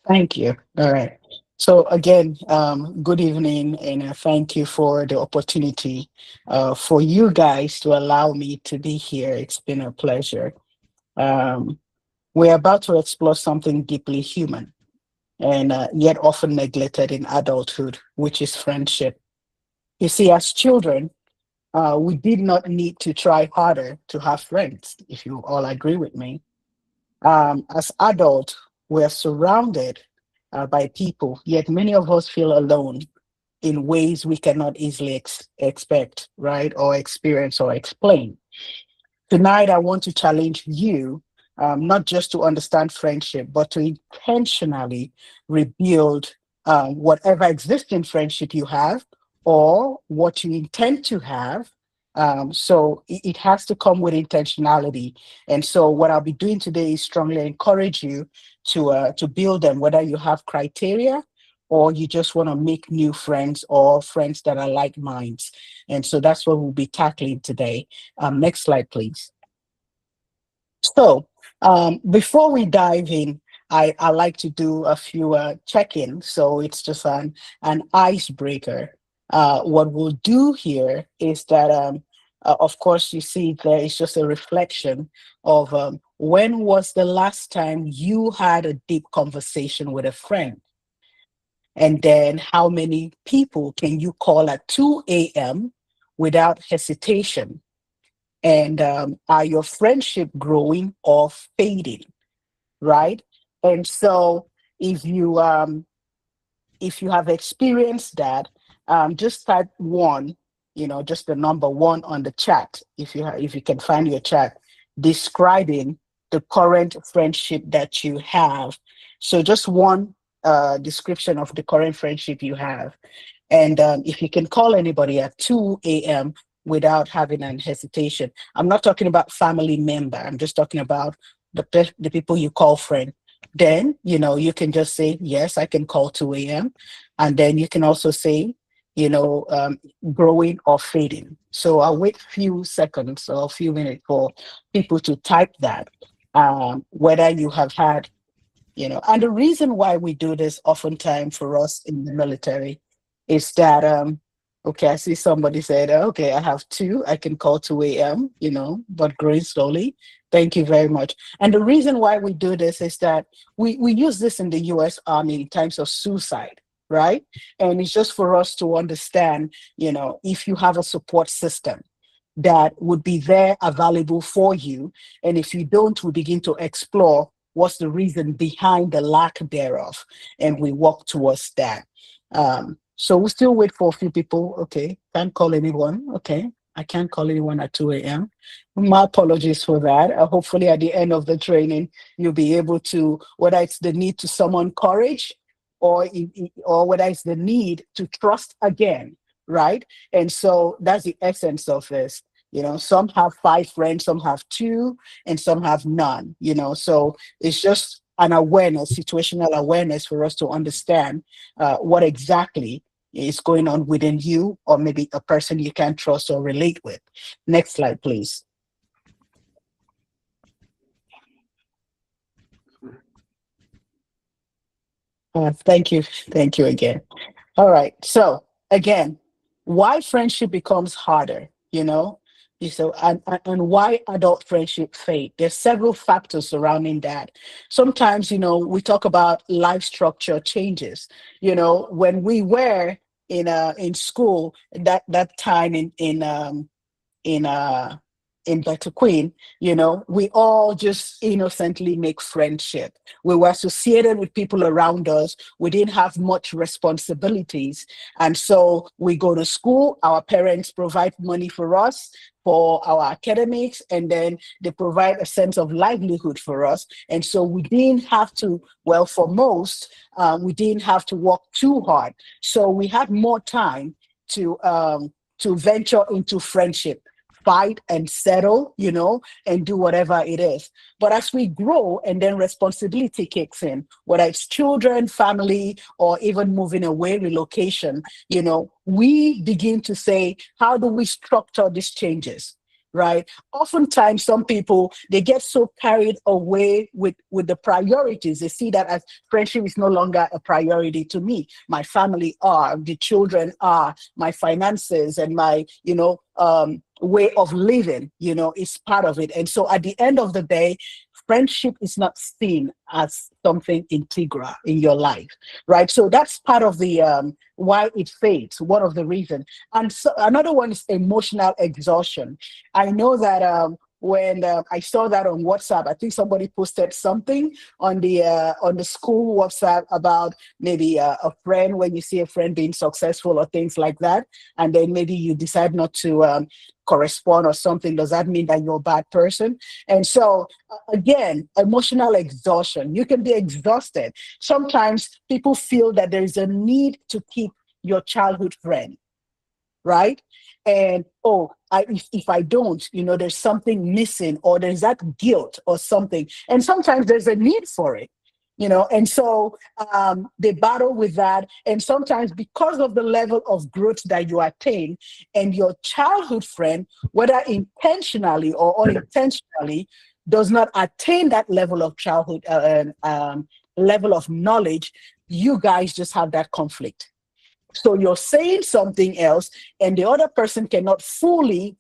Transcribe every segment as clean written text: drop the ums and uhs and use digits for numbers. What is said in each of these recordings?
Thank you. All right. So again, good evening, and thank you for the opportunity for you guys to allow me to be here. It's been a pleasure. Um, we're about to explore something deeply human and yet often neglected in adulthood, which is friendship. You see, as children, we did not need to try harder to have friends, if you all agree with me. As adults, we're surrounded by people, yet many of us feel alone in ways we cannot easily expect, right? Or experience or explain. Tonight, I want to challenge you, not just to understand friendship, but to intentionally rebuild whatever existing friendship you have or what you intend to have. So it has to come with intentionality. And so, what I'll be doing today is strongly encourage you to build them, whether you have criteria or you just want to make new friends or friends that are like minds. And so that's what we'll be tackling today. Next slide, please. So, before we dive in, I like to do a few check-ins. So it's just an icebreaker. What we'll do here is that, of course, you see there is just a reflection of when was the last time you had a deep conversation with a friend? And then how many people can you call at 2 a.m. without hesitation? And are your friendship growing or fading, right? And so if you have experienced that, just type one, just the number one on the chat, if you can find your chat, describing the current friendship that you have. So just one description of the current friendship you have. And if you can call anybody at 2 a.m. without having an hesitation, I'm not talking about family member. I'm just talking about the people you call friend. Then, you can just say, yes, I can call 2 a.m. And then you can also say, you know, um, growing or fading. So I'll wait a few seconds or a few minutes for people to type that, whether you have had, and the reason why we do this oftentimes for us in the military is that, okay, I see somebody said, okay, I have two, I can call 2 a.m., but growing slowly. Thank you very much. And the reason why we do this is that we use this in the US Army in times of suicide, right? And it's just for us to understand, if you have a support system that would be there available for you. And if you don't, we begin to explore what's the reason behind the lack thereof. And we work towards that. So we still wait for a few people. Okay, can't call anyone. Okay, I can't call anyone at 2 a.m. My apologies for that. Hopefully, at the end of the training, you'll be able to, whether it's the need to summon courage or whether it's the need to trust again, right? And so that's the essence of this. Some have five friends, some have two, and some have none. So it's just an awareness, situational awareness for us to understand what exactly is going on within you, or maybe a person you can trust or relate with. Next slide, please. Thank you. Thank you again. All right. So again, why friendship becomes harder, and why adult friendship fade. There's several factors surrounding that. Sometimes, we talk about life structure changes. When we were in school, that time in in Better Queen, we all just innocently make friendship. We were associated with people around us. We didn't have much responsibilities. And so we go to school, our parents provide money for us for our academics, and then they provide a sense of livelihood for us. And so we didn't have to, well, for most, we didn't have to work too hard. So we had more time to venture into friendship, fight and settle, and do whatever it is. But as we grow and then responsibility kicks in, whether it's children, family, or even moving away, relocation, we begin to say, how do we structure these changes? right? Oftentimes, some people, they get so carried away with the priorities. They see that as friendship is no longer a priority to me. My family are, the children are, my finances and my, way of living, is part of it. And so at the end of the day, friendship is not seen as something integral in your life, right? So that's part of the why it fades, one of the reasons. And so another one is emotional exhaustion. I know that when I saw that on WhatsApp, I think somebody posted something on the school WhatsApp about maybe a friend, when you see a friend being successful or things like that, and then maybe you decide not to correspond or something. Does that mean that you're a bad person? And so again, emotional exhaustion. You can be exhausted. Sometimes people feel that there is a need to keep your childhood friend, right? And if I don't, there's something missing, or there's that guilt or something. And sometimes there's a need for it, and so they battle with that. And sometimes, because of the level of growth that you attain, and your childhood friend, whether intentionally or unintentionally, does not attain that level of childhood level of knowledge, you guys just have that conflict. So you're saying something else, and the other person cannot fully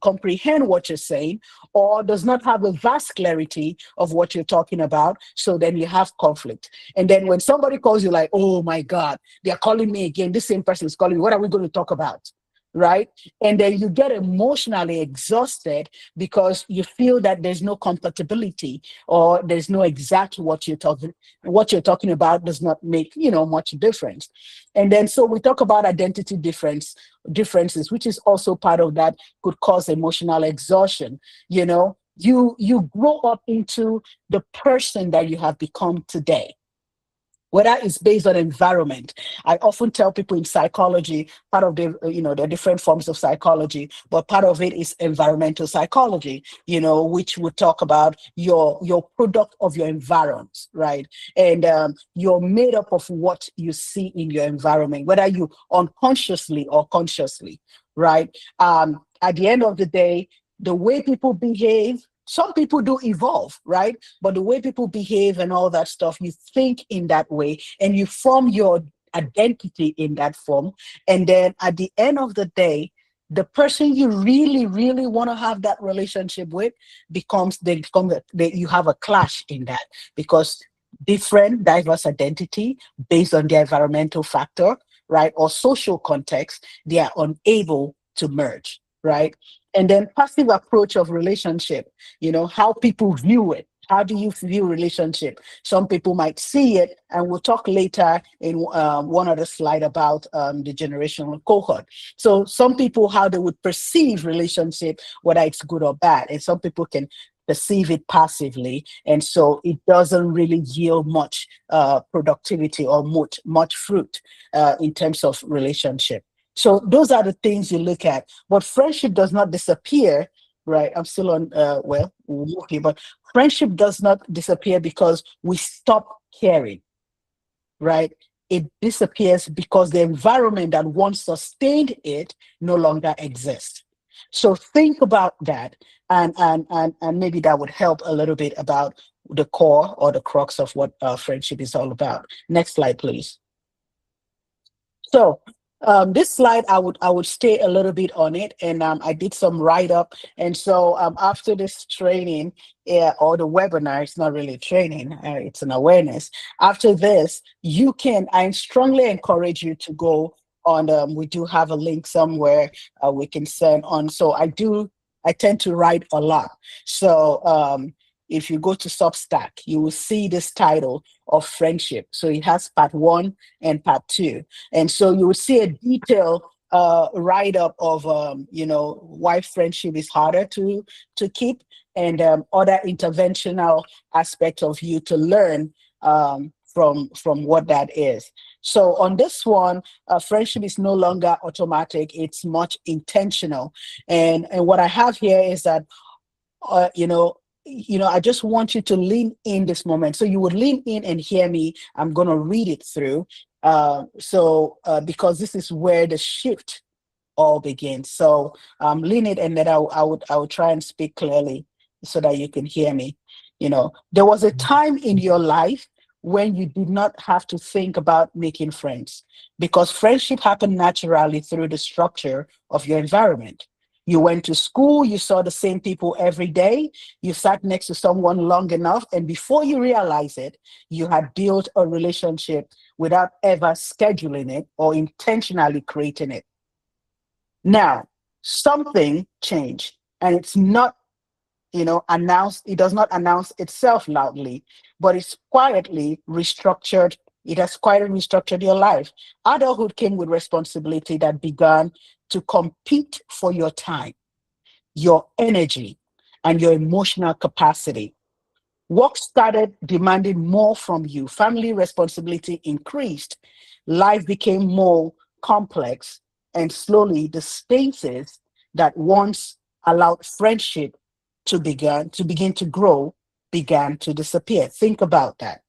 comprehend what you're saying, or does not have a vast clarity of what you're talking about. So then you have conflict. And then when somebody calls you, like, oh my God, they're calling me again. This same person is calling me. What are we going to talk about? Right? And then you get emotionally exhausted because you feel that there's no compatibility, or there's no exact what you're talking about does not make much difference. And then so we talk about identity differences, which is also part of that, could cause emotional exhaustion. You grow up into the person that you have become today, whether it's based on environment. I often tell people in psychology, part of the different forms of psychology, but part of it is environmental psychology, which would talk about your product of your environment, right? And you're made up of what you see in your environment, whether you unconsciously or consciously, right? At the end of the day, the way people behave, some people do evolve, right? But the way people behave and all that stuff, you think in that way, and you form your identity in that form. And then at the end of the day, the person you really, really want to have that relationship with you have a clash in that, because different diverse identity based on their environmental factor, right, or social context, they are unable to merge, right? And then passive approach of relationship, how people view it. How do you view relationship? Some people might see it, and we'll talk later in one other slide about the generational cohort. So some people, how they would perceive relationship, whether it's good or bad, and some people can perceive it passively, and so it doesn't really yield much productivity or much fruit in terms of relationship. So those are the things you look at. But friendship does not disappear, right? I'm still on, okay, but friendship does not disappear because we stop caring, right? It disappears because the environment that once sustained it no longer exists. So think about that, and maybe that would help a little bit about the core or the crux of what friendship is all about. Next slide, please. So this slide, I would stay a little bit on it, and I did some write up. And so after this training, or the webinar, it's not really training, it's an awareness. After this, I strongly encourage you to go on. We do have a link somewhere we can send on. So I tend to write a lot. So if you go to Substack, you will see this title of friendship. So it has part 1 and part 2. And so you will see a detailed write up of why friendship is harder to keep, and other interventional aspects of you to learn from what that is. So on this one, friendship is no longer automatic; it's much intentional. And what I have here is that uh, you know, I just want you to lean in this moment. So you would lean in and hear me. I'm going to read it through. Because this is where the shift all begins. So lean it, and then I would try and speak clearly so that you can hear me. There was a time in your life when you did not have to think about making friends, because friendship happened naturally through the structure of your environment. You went to school, you saw the same people every day, you sat next to someone long enough, and before you realize it, you had built a relationship without ever scheduling it or intentionally creating it. Now, something changed, and it's not, announced, it does not announce itself loudly, but it's quietly restructured. It has quietly restructured your life. Adulthood came with responsibility that began to compete for your time, your energy, and your emotional capacity. Work started demanding more from you. Family responsibility increased. Life became more complex. And slowly, the spaces that once allowed friendship to begin to grow began to disappear. Think about that,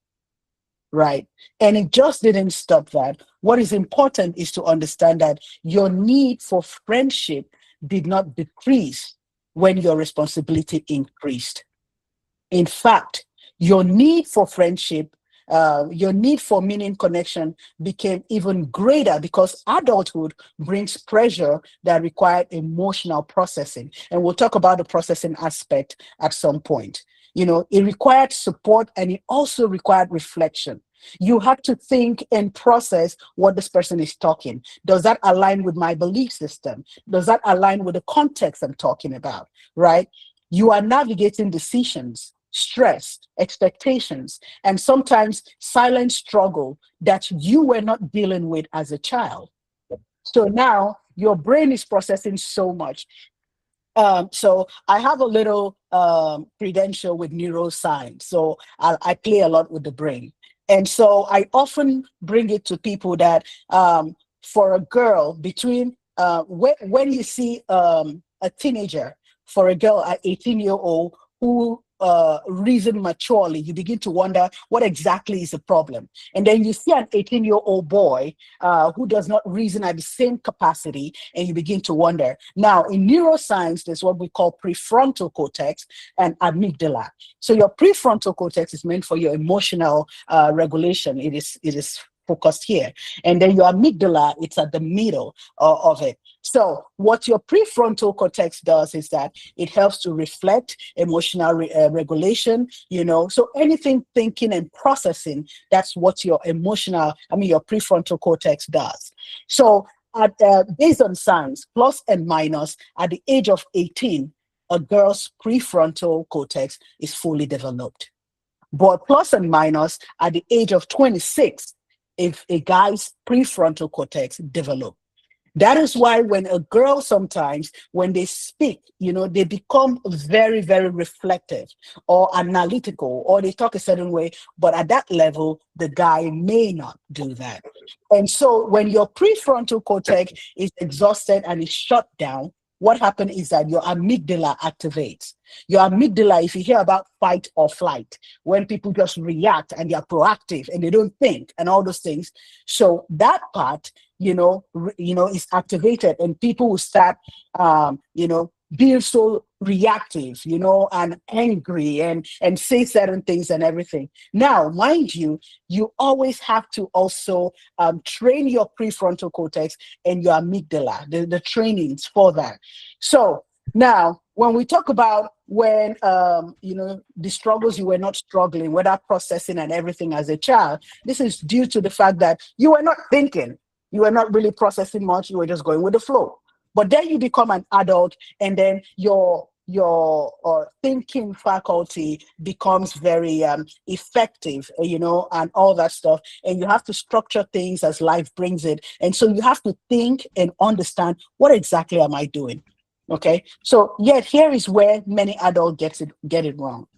right? And it just didn't stop that. What is important is to understand that your need for friendship did not decrease when your responsibility increased. In fact, your need for friendship, your need for meaning connection became even greater because adulthood brings pressure that require emotional processing. And we'll talk about the processing aspect at some point. It required support, and it also required reflection. You have to think and process what this person is talking. Does that align with my belief system? Does that align with the context I'm talking about? Right? You are navigating decisions, stress, expectations, and sometimes silent struggle that you were not dealing with as a child. So now your brain is processing so much. So I have a little credential with neuroscience. So I play a lot with the brain. And so I often bring it to people that for a girl, between when you see a teenager, for a girl at 18-year-old who reason maturely, you begin to wonder what exactly is the problem. And then you see an 18-year-old boy who does not reason at the same capacity, and you begin to wonder. Now, in neuroscience, there's what we call prefrontal cortex and amygdala. So your prefrontal cortex is meant for your emotional regulation. It is focused here. And then your amygdala, it's at the middle of it. So what your prefrontal cortex does is that it helps to reflect emotional regulation, So anything thinking and processing, that's what your prefrontal cortex does. So based on science, plus and minus, at the age of 18, a girl's prefrontal cortex is fully developed. But plus and minus, at the age of 26, if a guy's prefrontal cortex develop. That is why when a girl sometimes, when they speak, they become very, very reflective or analytical, or they talk a certain way, but at that level, the guy may not do that. And so when your prefrontal cortex is exhausted and is shut down, what happens is that your amygdala activates. Your amygdala, if you hear about fight or flight, when people just react and they are proactive and they don't think and all those things. So that part, is activated, and people will start, being so reactive, and angry and say certain things and everything. Now, mind you, you always have to also train your prefrontal cortex and your amygdala, the trainings for that. So now, when we talk about when the struggles you were not struggling, whether processing and everything as a child, this is due to the fact that you were not thinking, you were not really processing much, you were just going with the flow. But then you become an adult, and then your thinking faculty becomes very effective, and all that stuff. And you have to structure things as life brings it. And so you have to think and understand, what exactly am I doing? Okay. So yet here is where many adults get it wrong.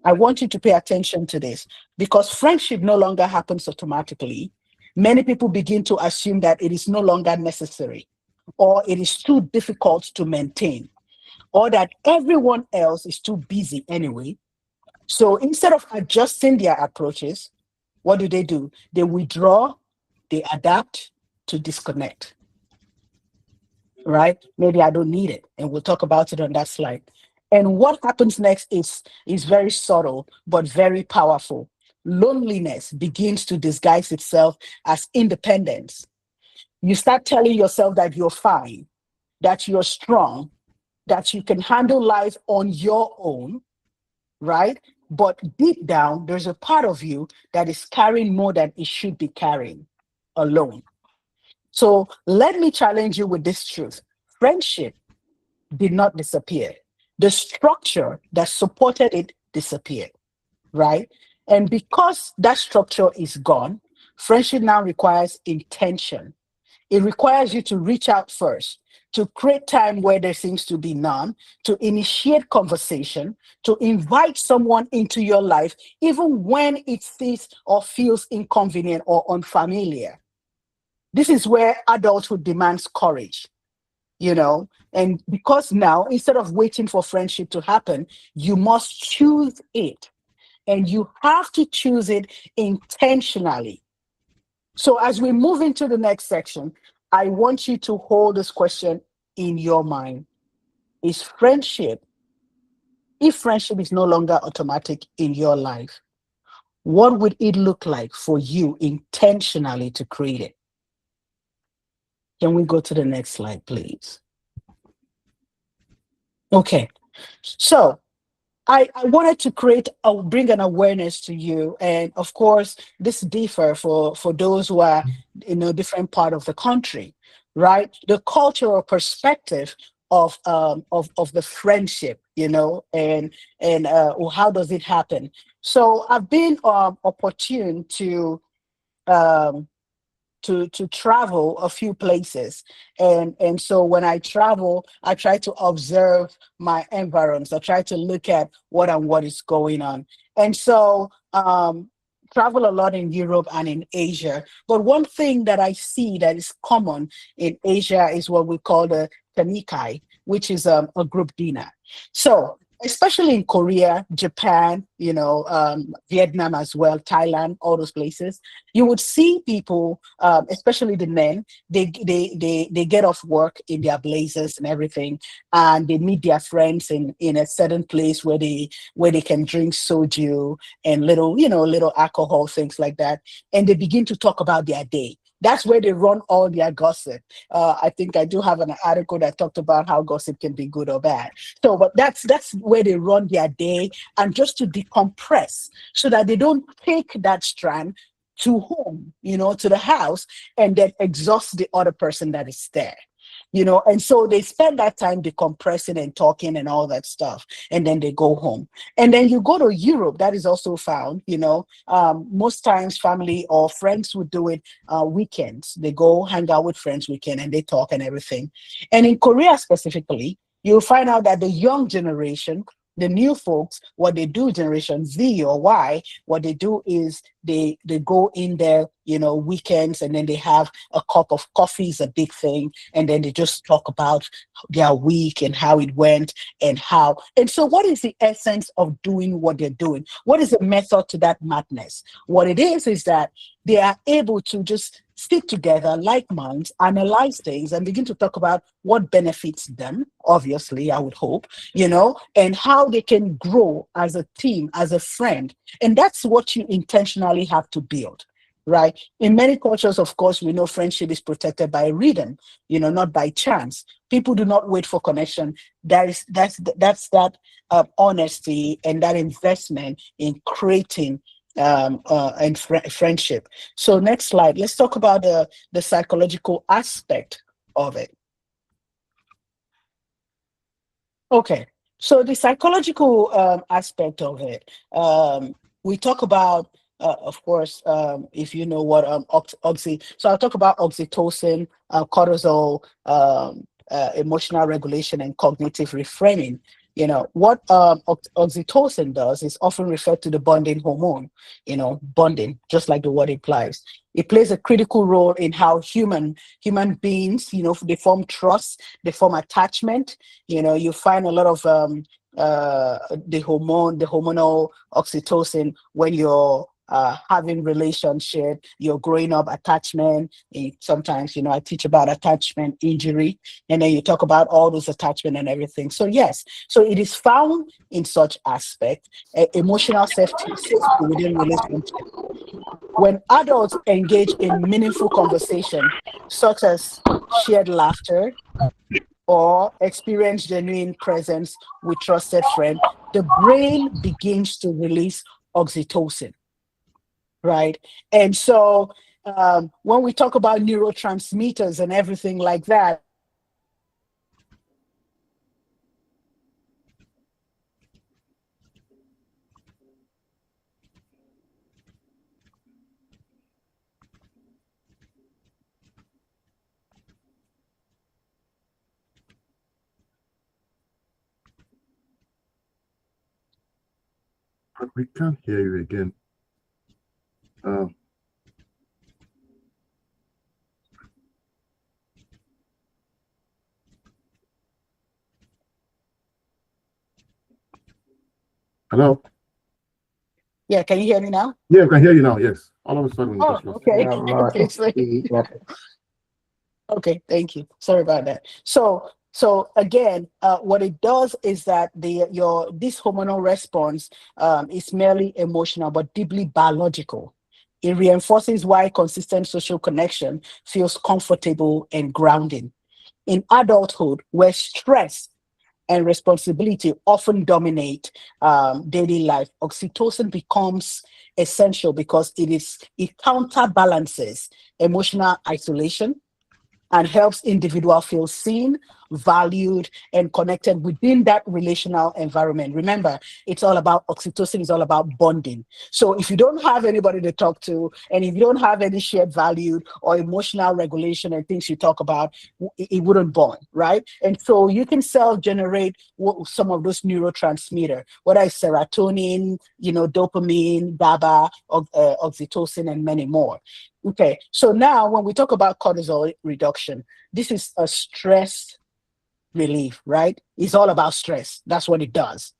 I want you to pay attention to this, because friendship no longer happens automatically. Many people begin to assume that it is no longer necessary, or it is too difficult to maintain, or that everyone else is too busy anyway. So instead of adjusting their approaches, what do? They withdraw, they adapt to disconnect. right? Maybe I don't need it. And we'll talk about it on that slide. And what happens next is very subtle, but very powerful. Loneliness begins to disguise itself as independence. You start telling yourself that you're fine, that you're strong, that you can handle life on your own, right? But deep down, there's a part of you that is carrying more than it should be carrying alone. So let me challenge you with this truth. Friendship did not disappear. The structure that supported it disappeared, right? And because that structure is gone, friendship now requires intention. It requires you to reach out first, to create time where there seems to be none, to initiate conversation, to invite someone into your life, even when it feels or feels inconvenient or unfamiliar. This is where adulthood demands courage, you know. And because now, instead of waiting for friendship to happen, you must choose it. And you have to choose it intentionally. So as we move into the next section, I want you to hold this question in your mind. Is friendship, if friendship is no longer automatic in your life, what would it look like for you intentionally to create it? Can we go to the next slide, please? Okay. So I wanted to bring an awareness to you. And of course, this differ for those who are in a different part of the country, right? The cultural perspective of the friendship, and how does it happen? So I've been opportune um, to travel a few places, and so when I travel, I try to observe my environs. I try to look at what is going on. And so travel a lot in Europe and in Asia, but one thing that I see that is common in Asia is what we call the tanikai, which is a group dinner. So especially in Korea, Japan, Vietnam as well, Thailand, all those places, you would see people, especially the men, they get off work in their blazers and everything, and they meet their friends in a certain place where they can drink soju and little alcohol, things like that, and they begin to talk about their day. That's where they run all their gossip. I think I do have an article that talked about how gossip can be good or bad. So, but that's where they run their day, and just to decompress, so that they don't take that strand to home, to the house, and then exhaust the other person that is there. And so they spend that time decompressing and talking and all that stuff, and then they go home. And then you go to Europe, that is also found, most times family or friends would do it weekends. They go hang out with friends weekend and they talk and everything. And in Korea specifically, you'll find out that the young generation, the new folks, what they do, Generation Z or Y, what they do is they go in there, weekends, and then they have a cup of coffee is a big thing, and then they just talk about their week and how it went and so what is the essence of doing what they're doing? What is the method to that madness? What it is that they are able to just sit together like minds, analyze things, and begin to talk about what benefits them, obviously, I would hope, and how they can grow as a team, as a friend. And that's what you intentionally have to build, right? In many cultures, of course, we know friendship is protected by rhythm, not by chance. People do not wait for connection. That's that honesty and that investment in creating friendship. So next slide. Let's talk about the psychological aspect of it. Okay, so the psychological aspect of it, we talk about, of course, if you know what so I'll talk about oxytocin, cortisol, emotional regulation, and cognitive reframing. What oxytocin does is often referred to the bonding hormone. Bonding, just like the word implies. It plays a critical role in how human beings, they form trust, they form attachment. You find a lot of the hormonal oxytocin when you're having relationship, you're growing up, attachment. Sometimes, I teach about attachment injury, and then you talk about all those attachment and everything. So yes, so it is found in such aspect, emotional safety within relationship. When adults engage in meaningful conversation, such as shared laughter or experience genuine presence with trusted friend, the brain begins to release oxytocin, right? And so when we talk about neurotransmitters and everything like that, We can't hear you again. Hello? yeah, can you hear me now? Yeah, I can hear you now. Yes. All of a sudden, we Oh, just lost. okay. Yeah, Okay, so okay, thank you. Sorry about that. So again, what it does is that this hormonal response is merely emotional but deeply biological. It reinforces why consistent social connection feels comfortable and grounding. In adulthood, where stress and responsibility often dominate daily life, oxytocin becomes essential because it counterbalances emotional isolation and helps individual feel seen, valued, and connected within that relational environment. Remember, it's all about oxytocin, it's all about bonding. So if you don't have anybody to talk to, and if you don't have any shared value or emotional regulation and things you talk about, it wouldn't bond, right? And so you can self-generate some of those neurotransmitter, whether it's serotonin, dopamine, GABA, oxytocin, and many more. Okay, so now when we talk about cortisol reduction, this is a stress relief, right? It's all about stress. That's what it does.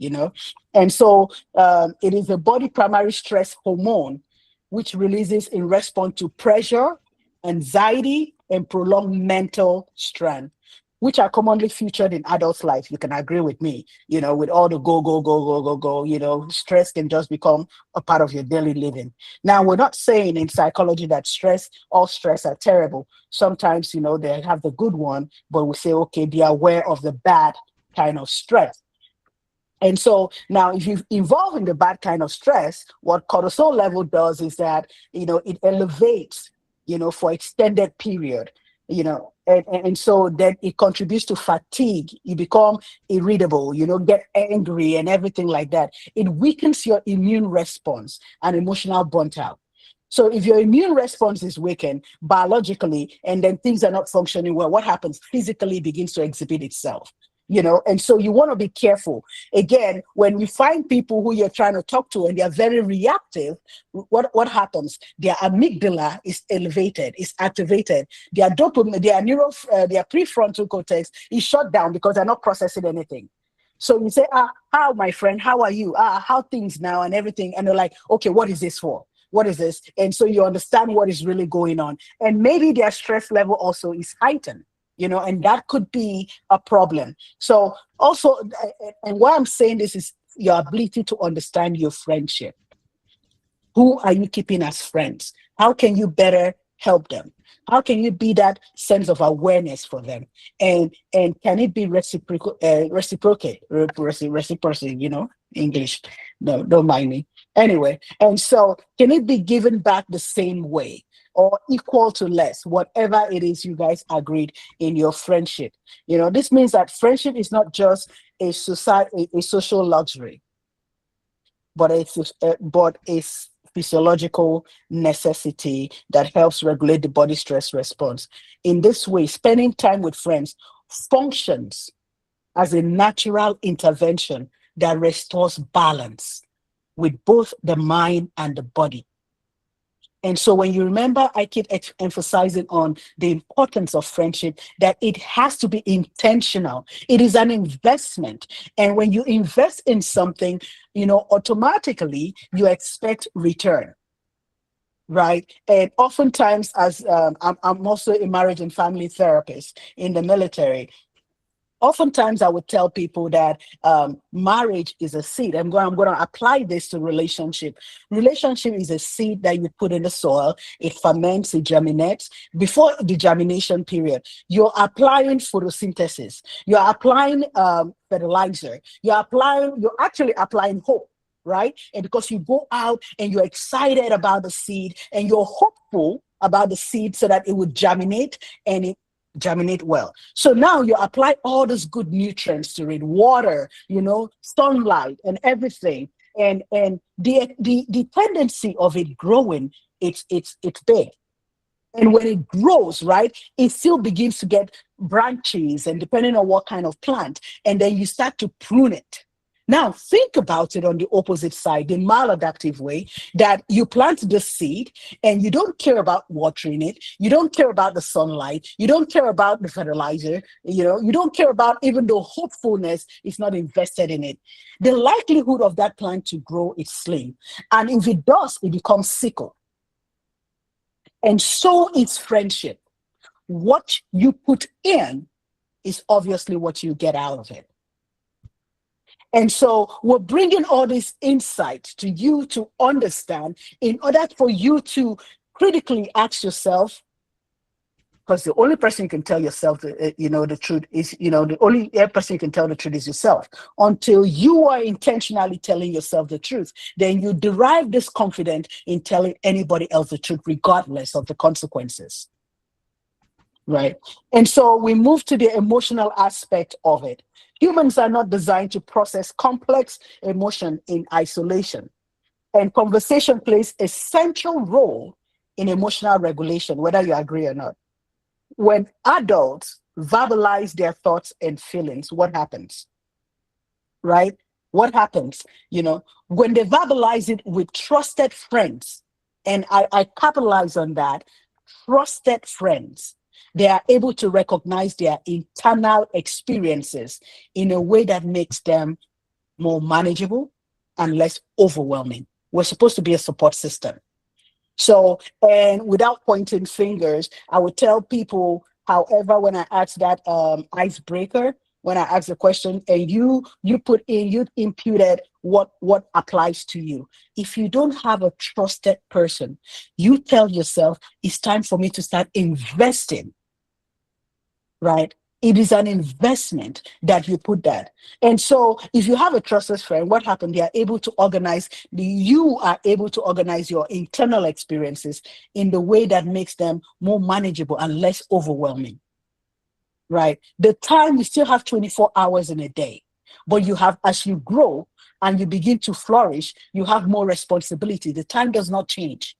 And so it is the body primary stress hormone, which releases in response to pressure, anxiety, and prolonged mental strain, which are commonly featured in adults' life. You can agree with me, with all the go, go, go, go, go, go, stress can just become a part of your daily living. Now, we're not saying in psychology that all stress are terrible. Sometimes, they have the good one, but we say, okay, be aware of the bad kind of stress. And so now, if you involve in the bad kind of stress, what cortisol level does is that, it elevates, for extended period, and so then it contributes to fatigue. You become irritable, get angry and everything like that. It weakens your immune response and emotional burnt out. So if your immune response is weakened biologically and then things are not functioning well, what happens? Physically begins to exhibit itself. And so you want to be careful. Again, when you find people who you're trying to talk to and they're very reactive, what happens? Their amygdala is elevated, is activated. Their dopamine, their prefrontal cortex is shut down because they're not processing anything. So you say, how, my friend, how are you? How things now and everything. And they're like, okay, what is this for? What is this? And so you understand what is really going on. And maybe their stress level also is heightened, and that could be a problem. So also, and why I'm saying this is your ability to understand your friendship. Who are you keeping as friends? How can you better help them? How can you be that sense of awareness for them? And can it be reciprocity, English. No, don't mind me. Anyway, and so can it be given back the same way or equal to less, whatever it is you guys agreed in your friendship? This means that friendship is not just a social luxury, but it's physiological necessity that helps regulate the body stress response. In this way, spending time with friends functions as a natural intervention that restores balance with both the mind and the body. And so when you remember, I keep emphasizing on the importance of friendship, that it has to be intentional. It is an investment. And when you invest in something, automatically you expect return. right? And oftentimes, as I'm also a marriage and family therapist in the military. Oftentimes I would tell people that marriage is a seed. I'm going to apply this to relationship. Relationship is a seed that you put in the soil. It ferments, it germinates. Before the germination period, you're applying photosynthesis. You're applying fertilizer. You're actually applying hope, right? And because you go out and you're excited about the seed and you're hopeful about the seed so that it would germinate and it germinate well. So now you apply all those good nutrients to it, water, sunlight and everything. And the tendency of it growing, it's big. And when it grows, right, it still begins to get branches and depending on what kind of plant, and then you start to prune it. Now, think about it on the opposite side, the maladaptive way, that you plant the seed and you don't care about watering it. You don't care about the sunlight. You don't care about the fertilizer. You don't care about even the hopefulness is not invested in it. The likelihood of that plant to grow is slim. And if it does, it becomes sickle. And so is friendship. What you put in is obviously what you get out of it. And so we're bringing all this insight to you to understand in order for you to critically ask yourself, because the only person you can tell yourself, the truth is, the only person you can tell the truth is yourself. Until you are intentionally telling yourself the truth, then you derive this confidence in telling anybody else the truth, regardless of the consequences. Right. And so we move to the emotional aspect of it. Humans are not designed to process complex emotion in isolation. And conversation plays a central role in emotional regulation, whether you agree or not. When adults verbalize their thoughts and feelings, what happens? Right? What happens? When they verbalize it with trusted friends, and I capitalize on that, trusted friends, they are able to recognize their internal experiences in a way that makes them more manageable and less overwhelming. We're supposed to be a support system. So, and without pointing fingers, I would tell people, however, when I ask that icebreaker, when I ask the question and you imputed what applies to you. If you don't have a trusted person, you tell yourself, it's time for me to start investing, right? It is an investment that you put that. And so if you have a trusted friend, what happened? You are able to organize your internal experiences in the way that makes them more manageable and less overwhelming, right? The time, you still have 24 hours in a day, but you have, as you grow and you begin to flourish, you have more responsibility. The time does not change.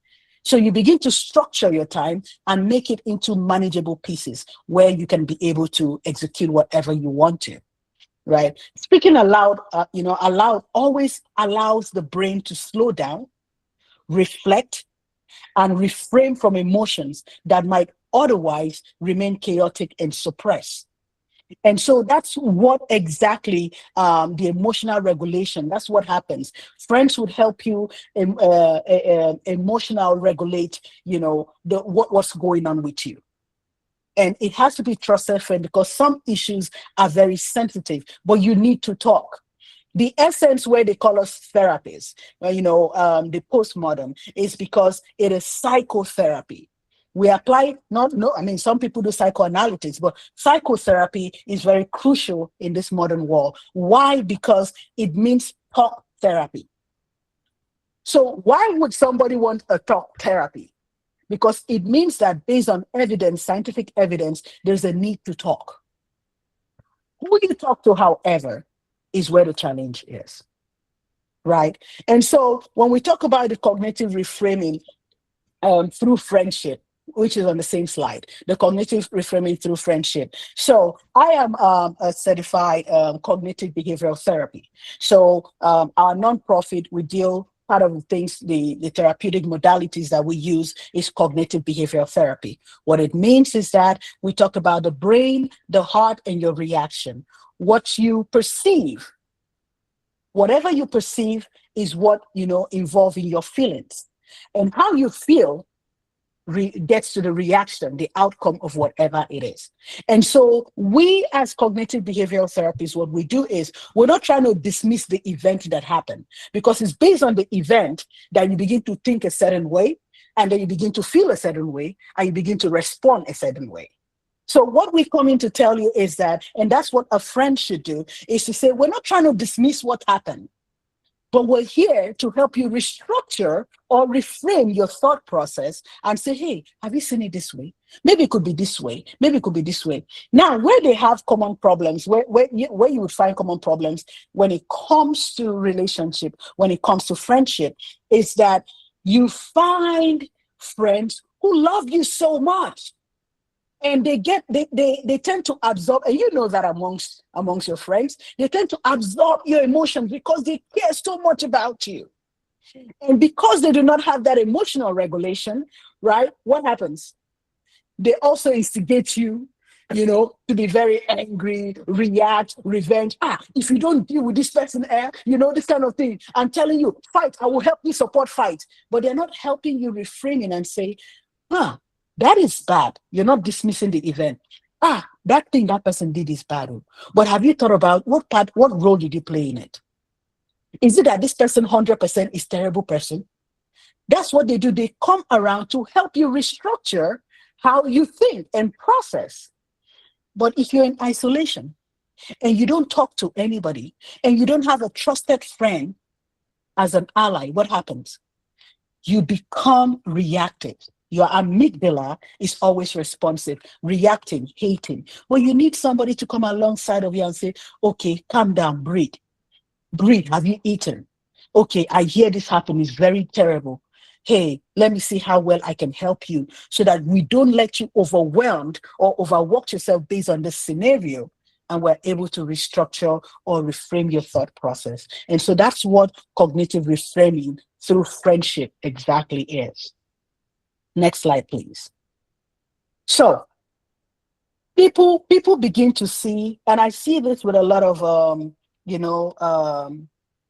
So you begin to structure your time and make it into manageable pieces where you can be able to execute whatever you want to, right? Speaking aloud, aloud always allows the brain to slow down, reflect, and refrain from emotions that might otherwise remain chaotic and suppressed. And so that's what exactly the emotional regulation, that's what happens. Friends would help you emotional regulate, what's going on with you. And it has to be trusted friend because some issues are very sensitive, but you need to talk. The essence where they call us therapists, the postmodern, is because it is psychotherapy. We apply, some people do psychoanalysis, but psychotherapy is very crucial in this modern world. Why? Because it means talk therapy. So why would somebody want a talk therapy? Because it means that based on evidence, scientific evidence, there's a need to talk. Who you talk to, however, is where the challenge is, right? And so when we talk about the cognitive reframing through friendship, which is on the same slide, the cognitive reframing through friendship. So I am a certified cognitive behavioral therapy. So our nonprofit, we deal, part of the things, the therapeutic modalities that we use is cognitive behavioral therapy. What it means is that we talk about the brain, the heart, and your reaction. What you perceive, whatever you perceive is what, involving your feelings. And how you feel gets to the reaction, the outcome of whatever it is. And so we as cognitive behavioral therapists, what we do is we're not trying to dismiss the event that happened, because it's based on the event that you begin to think a certain way, and then you begin to feel a certain way, and you begin to respond a certain way. So what we come in to tell you is that, and that's what a friend should do, is to say, we're not trying to dismiss what happened, but we're here to help you restructure or reframe your thought process and say, hey, have you seen it this way? Maybe it could be this way. Maybe it could be this way. Now, where they have common problems, where you would find common problems when it comes to relationship, when it comes to friendship, is that you find friends who love you so much. And they tend to absorb, and you know that amongst your friends, they tend to absorb your emotions because they care so much about you. And because they do not have that emotional regulation, right? What happens? They also instigate you, to be very angry, react, revenge. If you don't deal with this person, this kind of thing. I'm telling you, fight. I will help you support fight. But they're not helping you reframe it and say, that is bad. You're not dismissing the event. That thing that person did is bad. But have you thought about what role did you play in it? Is it that this person 100% is a terrible person? That's what they do. They come around to help you restructure how you think and process. But if you're in isolation and you don't talk to anybody and you don't have a trusted friend as an ally, what happens? You become reactive. Your amygdala is always responsive, reacting, hating. Well, you need somebody to come alongside of you and say, okay, calm down, breathe. Breathe, have you eaten? Okay, I hear this happen, it's very terrible. Hey, let me see how well I can help you so that we don't let you overwhelmed or overwork yourself based on this scenario, and we're able to restructure or reframe your thought process. And so that's what cognitive reframing through friendship exactly is. Next slide, please. So people begin to see, and I see this with a lot of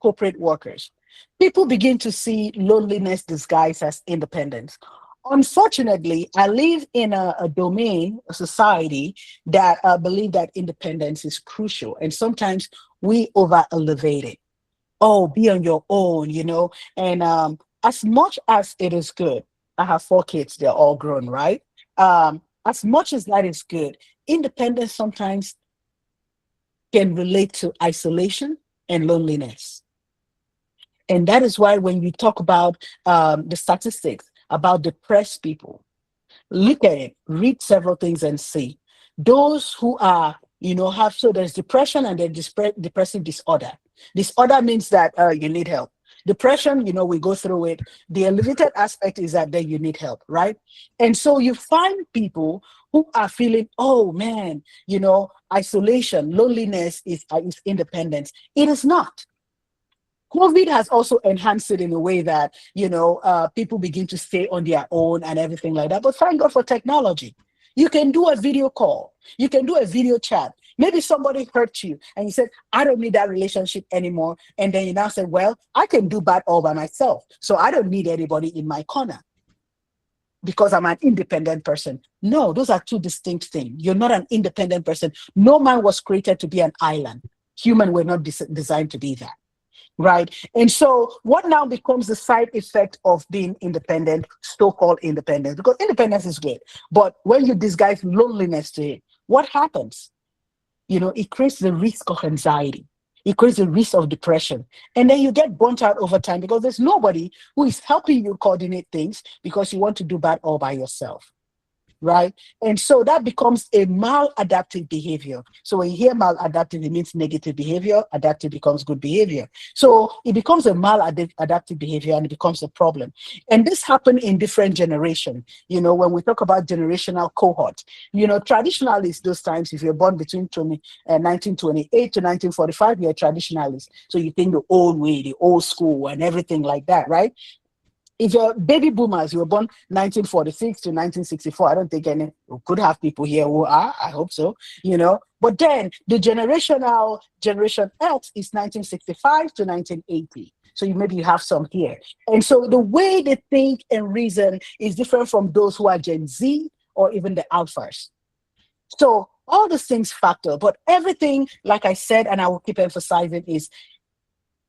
corporate workers. People begin to see loneliness disguised as independence. Unfortunately, I live in a domain, a society that believe that independence is crucial, and sometimes we over elevate it. Oh, be on your own, and as much as it is good, I have 4 kids, they're all grown, right? As much as that is good, independence sometimes can relate to isolation and loneliness. And that is why when you talk about the statistics about depressed people, look at it, read several things and see. Those who are, so there's depression and there's depressive disorder. Disorder means that you need help. Depression, we go through it. The elevated aspect is that then you need help, right? And so you find people who are feeling, oh man, isolation, loneliness is independence. It is not. COVID has also enhanced it in a way that, people begin to stay on their own and everything like that. But thank God for technology. You can do a video call. You can do a video chat. Maybe somebody hurt you and you said, I don't need that relationship anymore. And then you now say, well, I can do bad all by myself. So I don't need anybody in my corner because I'm an independent person. No, those are two distinct things. You're not an independent person. No man was created to be an island. Human were not designed to be that. Right. And so what now becomes the side effect of being independent, so-called independent? Because independence is good. But when you disguise loneliness to it, what happens? It creates the risk of anxiety. It creates the risk of depression. And then you get burnt out over time because there's nobody who is helping you coordinate things because you want to do bad all by yourself. Right? And so that becomes a maladaptive behavior. So when you hear maladaptive, it means negative behavior. Adaptive becomes good behavior. So it becomes a maladaptive behavior and it becomes a problem. And this happened in different generations. When we talk about generational cohort, traditionalists, those times, if you're born between 1928 to 1945, you're a traditionalist. So you think the old way, the old school and everything like that, right? If you're baby boomers, you were born 1946 to 1964, I don't think any, we could have people here who are, I hope so, But then the generation X is 1965 to 1980. So maybe you have some here. And so the way they think and reason is different from those who are Gen Z or even the alphas. So all these things factor, but everything, like I said, and I will keep emphasizing, is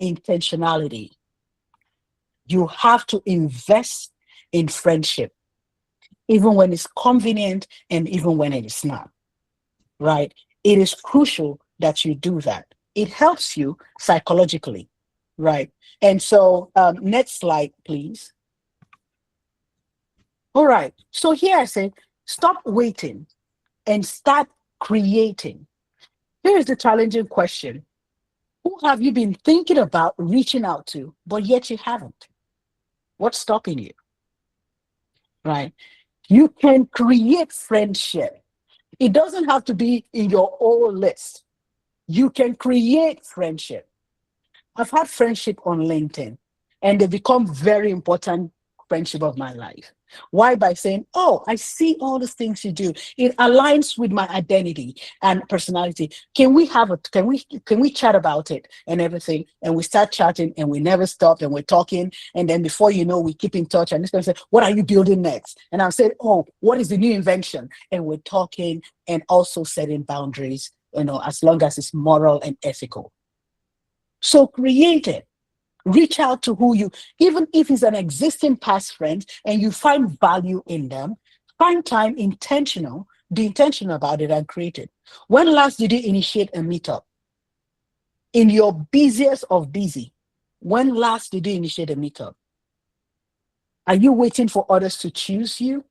intentionality. You have to invest in friendship, even when it's convenient and even when it is not, right? It is crucial that you do that. It helps you psychologically, right? And so, next slide, please. All right. So here I say, stop waiting and start creating. Here is the challenging question. Who have you been thinking about reaching out to, but yet you haven't? What's stopping you? Right? You can create friendship. It doesn't have to be in your old list. You can create friendship. I've had friendship on LinkedIn, and they become very important friendship of my life. Why? By saying, oh, I see all the things you do. It aligns with my identity and personality. Can we chat about it and everything? And we start chatting and we never stop and we're talking. And then before you know, we keep in touch. And this person say, what are you building next? And I'll say, oh, what is the new invention? And we're talking and also setting boundaries, as long as it's moral and ethical. So create it. Reach out to even if it's an existing past friend and you find value in them, find time be intentional about it and create it. When last did you initiate a meetup? In your busiest of busy, when last did you initiate a meetup? Are you waiting for others to choose you?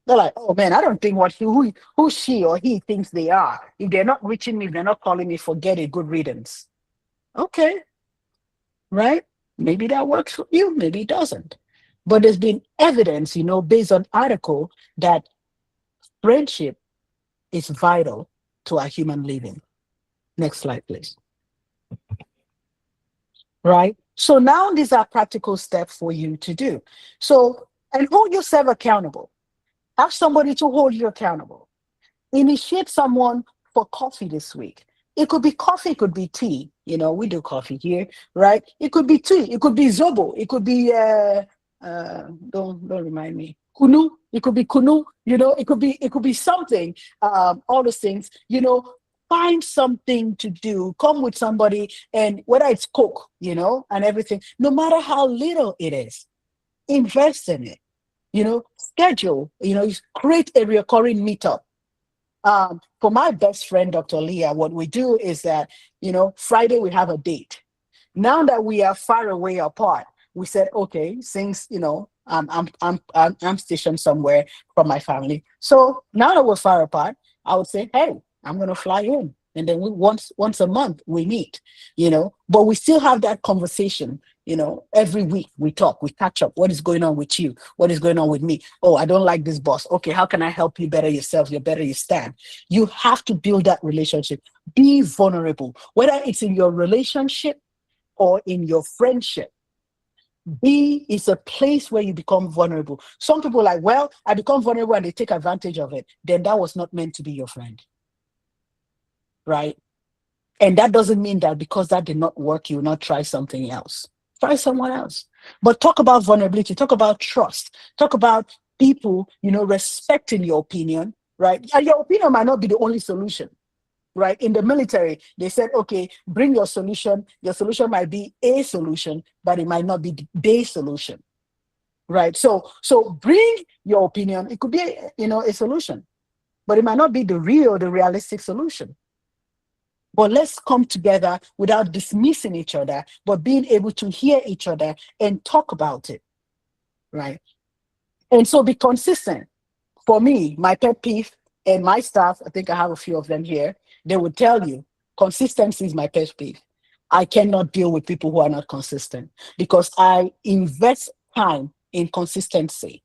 They're like, oh man, I don't think who she or he thinks they are. If they're not reaching me, if they're not calling me, forget it, good riddance. Okay, right? Maybe that works for you, maybe it doesn't. But there's been evidence, based on article that friendship is vital to our human living. Next slide, please. Right? So now these are practical steps for you to do. So, and hold yourself accountable. Have somebody to hold you accountable. Initiate someone for coffee this week. It could be coffee, it could be tea. We do coffee here, right? It could be tea, it could be zobo, it could be don't remind me. Kunu, it could be kunu, it could be something. All those things, find something to do. Come with somebody, and whether it's cook, and everything, no matter how little it is, invest in it. Schedule, create a recurring meetup. For my best friend, Dr. Leah, what we do is that, Friday we have a date. Now that we are far away apart, we said, okay, since, I'm stationed somewhere from my family. So now that we're far apart, I would say, hey, I'm going to fly in. And then once a month we meet, but we still have that conversation. Every week we talk, we catch up. What is going on with you? What is going on with me? Oh, I don't like this boss. Okay, how can I help you better yourself? You're better, you stand. You have to build that relationship. Be vulnerable, whether it's in your relationship or in your friendship. Is a place where you become vulnerable. Some people are like, well, I become vulnerable and they take advantage of it. Then that was not meant to be your friend. Right? And that doesn't mean that because that did not work, you will not try something else. Try someone else. But talk about vulnerability, talk about trust, talk about people, respecting your opinion, right? And your opinion might not be the only solution, right? In the military, they said, okay, bring your solution. Your solution might be a solution, but it might not be the solution, right? So bring your opinion. It could be, a solution, but it might not be the realistic solution. But let's come together without dismissing each other, but being able to hear each other and talk about it, right? And so be consistent. For me, my pet peeve and my staff, I think I have a few of them here, they would tell you consistency is my pet peeve. I cannot deal with people who are not consistent because I invest time in consistency.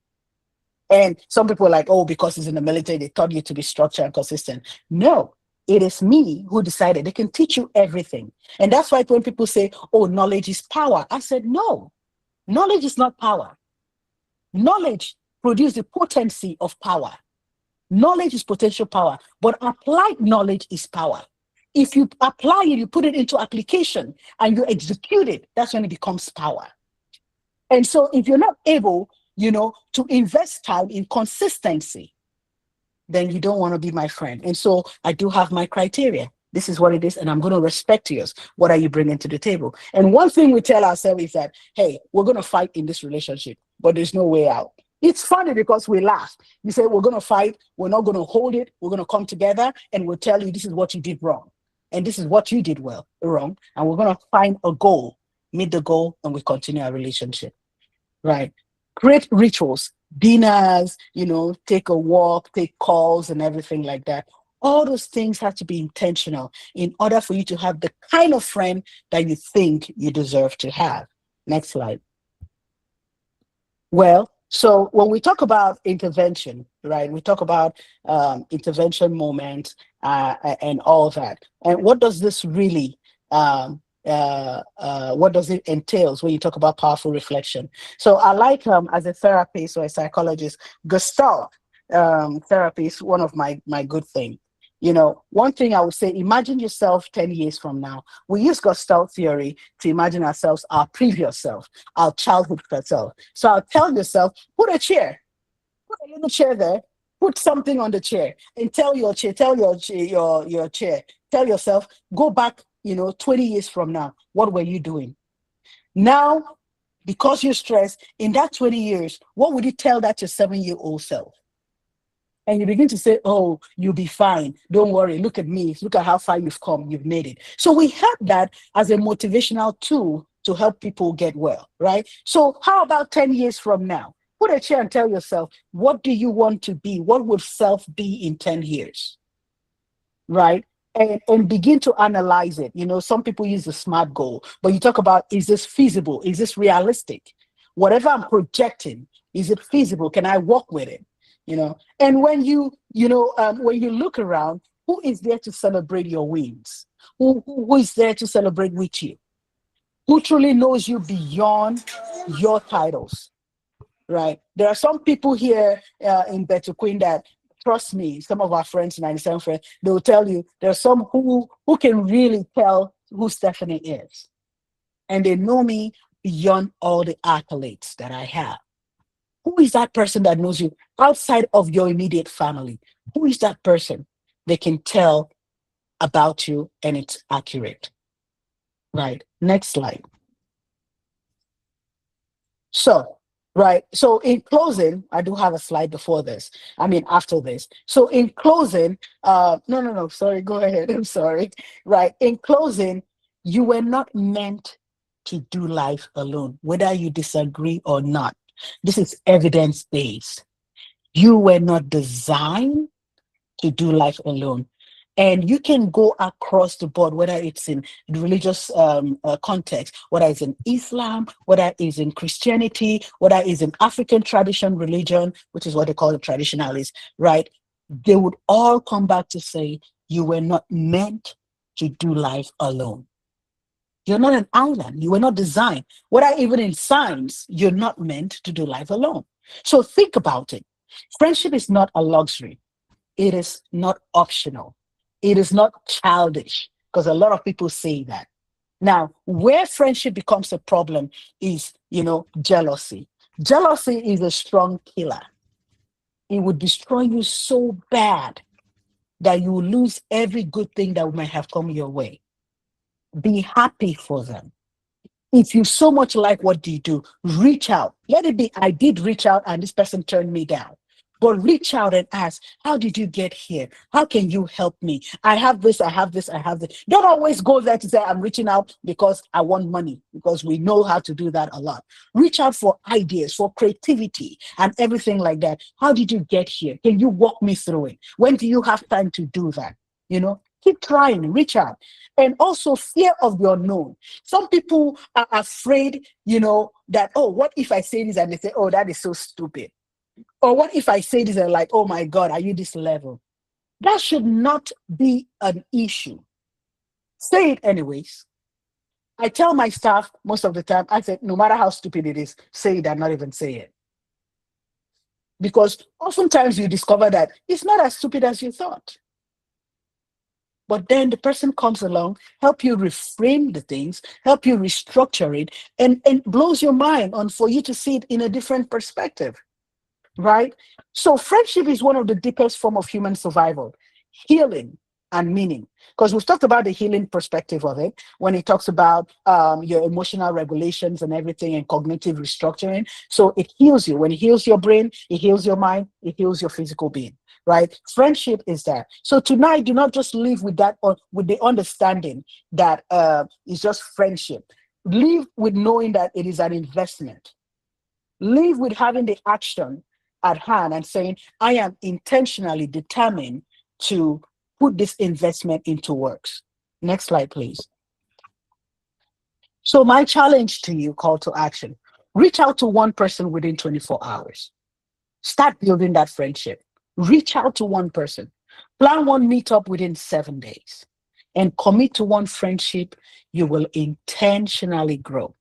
And some people are like, oh, because it's in the military, they taught you to be structured and consistent. No, it is me who decided. They can teach you everything. And that's why when people say, oh, knowledge is power, I said, no, knowledge is not power. Knowledge produces the potency of power. Knowledge is potential power, but applied knowledge is power. If you apply it, you put it into application and you execute it, that's when it becomes power. And so if you're not able, to invest time in consistency, then you don't want to be my friend. And so I do have my criteria. This is what it is, and I'm going to respect yours. What are you bringing to the table? And one thing we tell ourselves is that, hey, we're going to fight in this relationship, but there's no way out. It's funny because we laugh. You say, we're going to fight. We're not going to hold it. We're going to come together and we'll tell you this is what you did wrong. And this is what you did wrong. And we're going to find a goal, meet the goal, and we continue our relationship. Right. Create rituals, dinners, take a walk, take calls and everything like that. All those things have to be intentional in order for you to have the kind of friend that you think you deserve to have. Next slide. Well, so when we talk about intervention, right, we talk about intervention moment and all that. And what does this really what does it entails when you talk about powerful reflection? So I like as a therapist or a psychologist, Gestalt therapy is one of my good things. One thing I would say, imagine yourself 10 years from now. We use Gestalt theory to imagine ourselves, our previous self, our childhood self. So I'll tell yourself, put a chair, put a little chair there, put something on the chair, and tell your chair, tell yourself, go back 20 years from now, what were you doing? Now, because you're stressed, in that 20 years, what would you tell that your 7-year-old self? And you begin to say, oh, you'll be fine. Don't worry. Look at me. Look at how far you've come. You've made it. So we have that as a motivational tool to help people get well, right? So how about 10 years from now? Put a chair and tell yourself, what do you want to be? What would self be in 10 years? Right? And begin to analyze it. Some people use the SMART goal, but you talk about, is this feasible? Is this realistic? Whatever I'm projecting, is it feasible? Can I walk with it? And when when you look around, who is there to celebrate your wins? Who is there to celebrate with you? Who truly knows you beyond your titles? Right? There are some people here in Berkeley that, trust me, some of our friends, 97 friends, they will tell you there are some who can really tell who Stephanie is. And they know me beyond all the accolades that I have. Who is that person that knows you outside of your immediate family? Who is that person they can tell about you and it's accurate? Right. Next slide. So, right. So in closing, I do have a slide before this. I mean, after this. So in closing, no, sorry, go ahead. I'm sorry. Right. In closing, you were not meant to do life alone, whether you disagree or not. This is evidence-based. You were not designed to do life alone. And you can go across the board, whether it's in religious context, whether it's in Islam, whether it's in Christianity, whether it's in African tradition religion, which is what they call the traditionalists, right? They would all come back to say, you were not meant to do life alone. You're not an island. You were not designed. Whether even in science, you're not meant to do life alone. So think about it. Friendship is not a luxury. It is not optional. It is not childish, because a lot of people say that. Now, where friendship becomes a problem is, jealousy. Jealousy is a strong killer. It would destroy you so bad that you will lose every good thing that might have come your way. Be happy for them. If you so much like what you do, reach out. Let it be, I did reach out and this person turned me down. But reach out and ask, how did you get here? How can you help me? I have this, I have this, I have this. Don't always go there to say, I'm reaching out because I want money, because we know how to do that a lot. Reach out for ideas, for creativity and everything like that. How did you get here? Can you walk me through it? When do you have time to do that? Keep trying, reach out. And also fear of the unknown. Some people are afraid, that, oh, what if I say this? And they say, oh, that is so stupid. Or what if I say this and like, oh my God, are you this level? That should not be an issue. Say it anyways. I tell my staff most of the time, I say, no matter how stupid it is, say it and not even say it. Because oftentimes you discover that it's not as stupid as you thought. But then the person comes along, help you reframe the things, help you restructure it, and blows your mind on for you to see it in a different perspective, right? So friendship is one of the deepest form of human survival, healing and meaning. Because we've talked about the healing perspective of it when it talks about your emotional regulations and everything and cognitive restructuring. So it heals you. When it heals your brain, it heals your mind, it heals your physical being, right? Friendship is that. So tonight, do not just live with that or with the understanding that it's just friendship. Live with knowing that it is an investment. Live with having the action at hand and saying, I am intentionally determined to put this investment into works. Next slide, please. So, my challenge to you, call to action, reach out to one person within 24 hours. Start building that friendship. Reach out to one person. Plan one meetup within 7 days and commit to one friendship you will intentionally grow.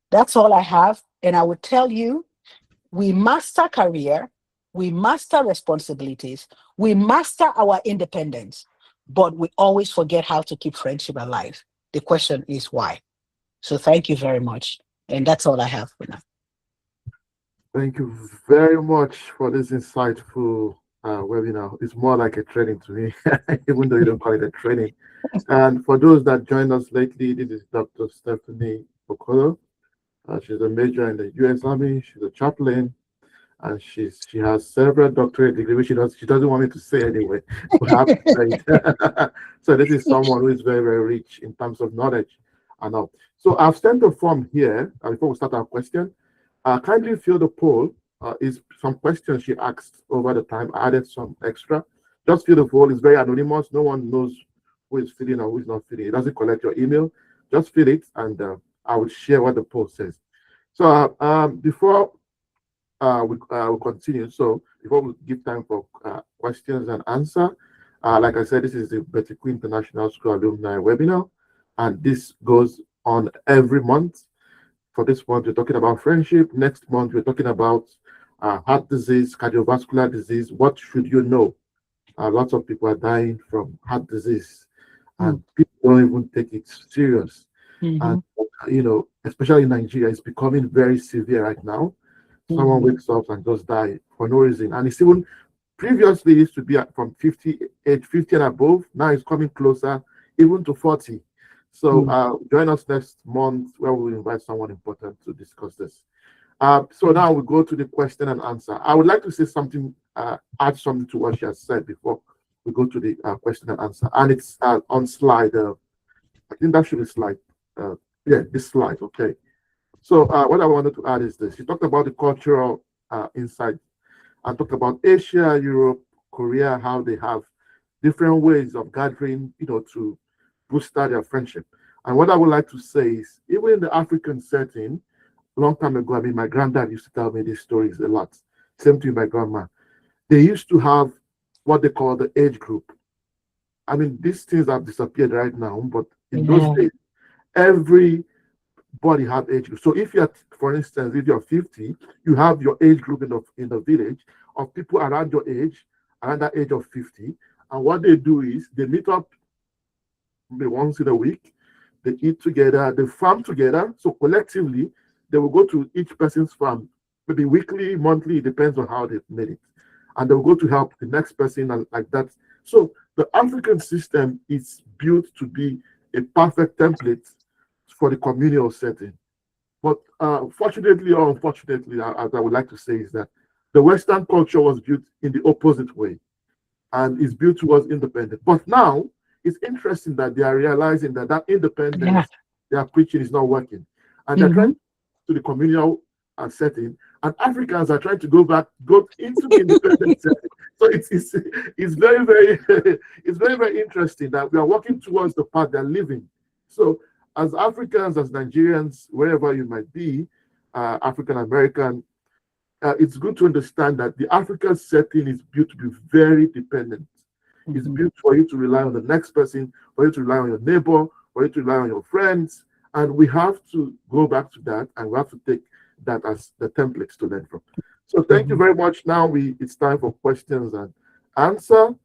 That's all I have. And I will tell you, we master career, we master responsibilities, we master our independence, but we always forget how to keep friendship alive. The question is why. So thank you very much. And that's all I have for now. Thank you very much for this insightful webinar. It's more like a training to me, even though you don't call it a training. And for those that joined us lately, this is Dr. Stephanie Okolo. She's a major in the US Army. She's a chaplain, and she has several doctorate degrees, which she doesn't want me to say anyway. But I have to say it. So this is someone who is very, very rich in terms of knowledge and all. So I've sent a form here before we start our question. Kindly fill the poll. Is some questions she asked over the time. I added some extra. Just fill the poll. It's very anonymous. No one knows who is filling or who is not filling. It doesn't collect your email. Just fill it, and I will share what the poll says. So before we continue, so before we give time for questions and answer, like I said, this is the Berkeley International School Alumni webinar, and this goes on every month. For this month, we're talking about friendship. Next month, we're talking about heart disease, cardiovascular disease. What should you know? Lots of people are dying from heart disease, and people don't even take it serious. And especially in Nigeria, it's becoming very severe right now. Someone wakes up and just die for no reason, and it's even previously it used to be from 50 and above. Now it's coming closer, even to 40. So join us next month where we will invite someone important to discuss this. So now we go to the question and answer. I would like to say something, add something to what she has said before we go to the question and answer. And it's on slide, I think that should be slide, yeah, this slide, okay. So what I wanted to add is this. You talked about the cultural insight and talked about Asia, Europe, Korea, how they have different ways of gathering, to booster their friendship. And what I would like to say is, even in the African setting, a long time ago, I mean, my granddad used to tell me these stories a lot. Same to my grandma. They used to have what they call the age group. I mean, these things have disappeared right now, but in those days, everybody had age group. So if you're, for instance, if you're 50, you have your age group in the village of people around your age, around that age of 50. And what they do is they meet up maybe once in a week, they eat together, they farm together. So collectively, they will go to each person's farm, maybe weekly, monthly, it depends on how they've made it. And they'll go to help the next person and like that. So the African system is built to be a perfect template for the communal setting. But fortunately or unfortunately, as I would like to say, is that the Western culture was built in the opposite way and is built towards independence. But now, it's interesting that they are realizing that independence they are preaching is not working. And they're trying to the communal setting, and Africans are trying to go into the independent setting. So it's very, very it's very, very interesting that we are working towards the path they're living. So as Africans, as Nigerians, wherever you might be, African American, it's good to understand that the African setting is built to be very dependent. It's built for you to rely on the next person, for you to rely on your neighbor, for you to rely on your friends. And we have to go back to that, and we have to take that as the templates to learn from. So thank you very much. Now it's time for questions and answer.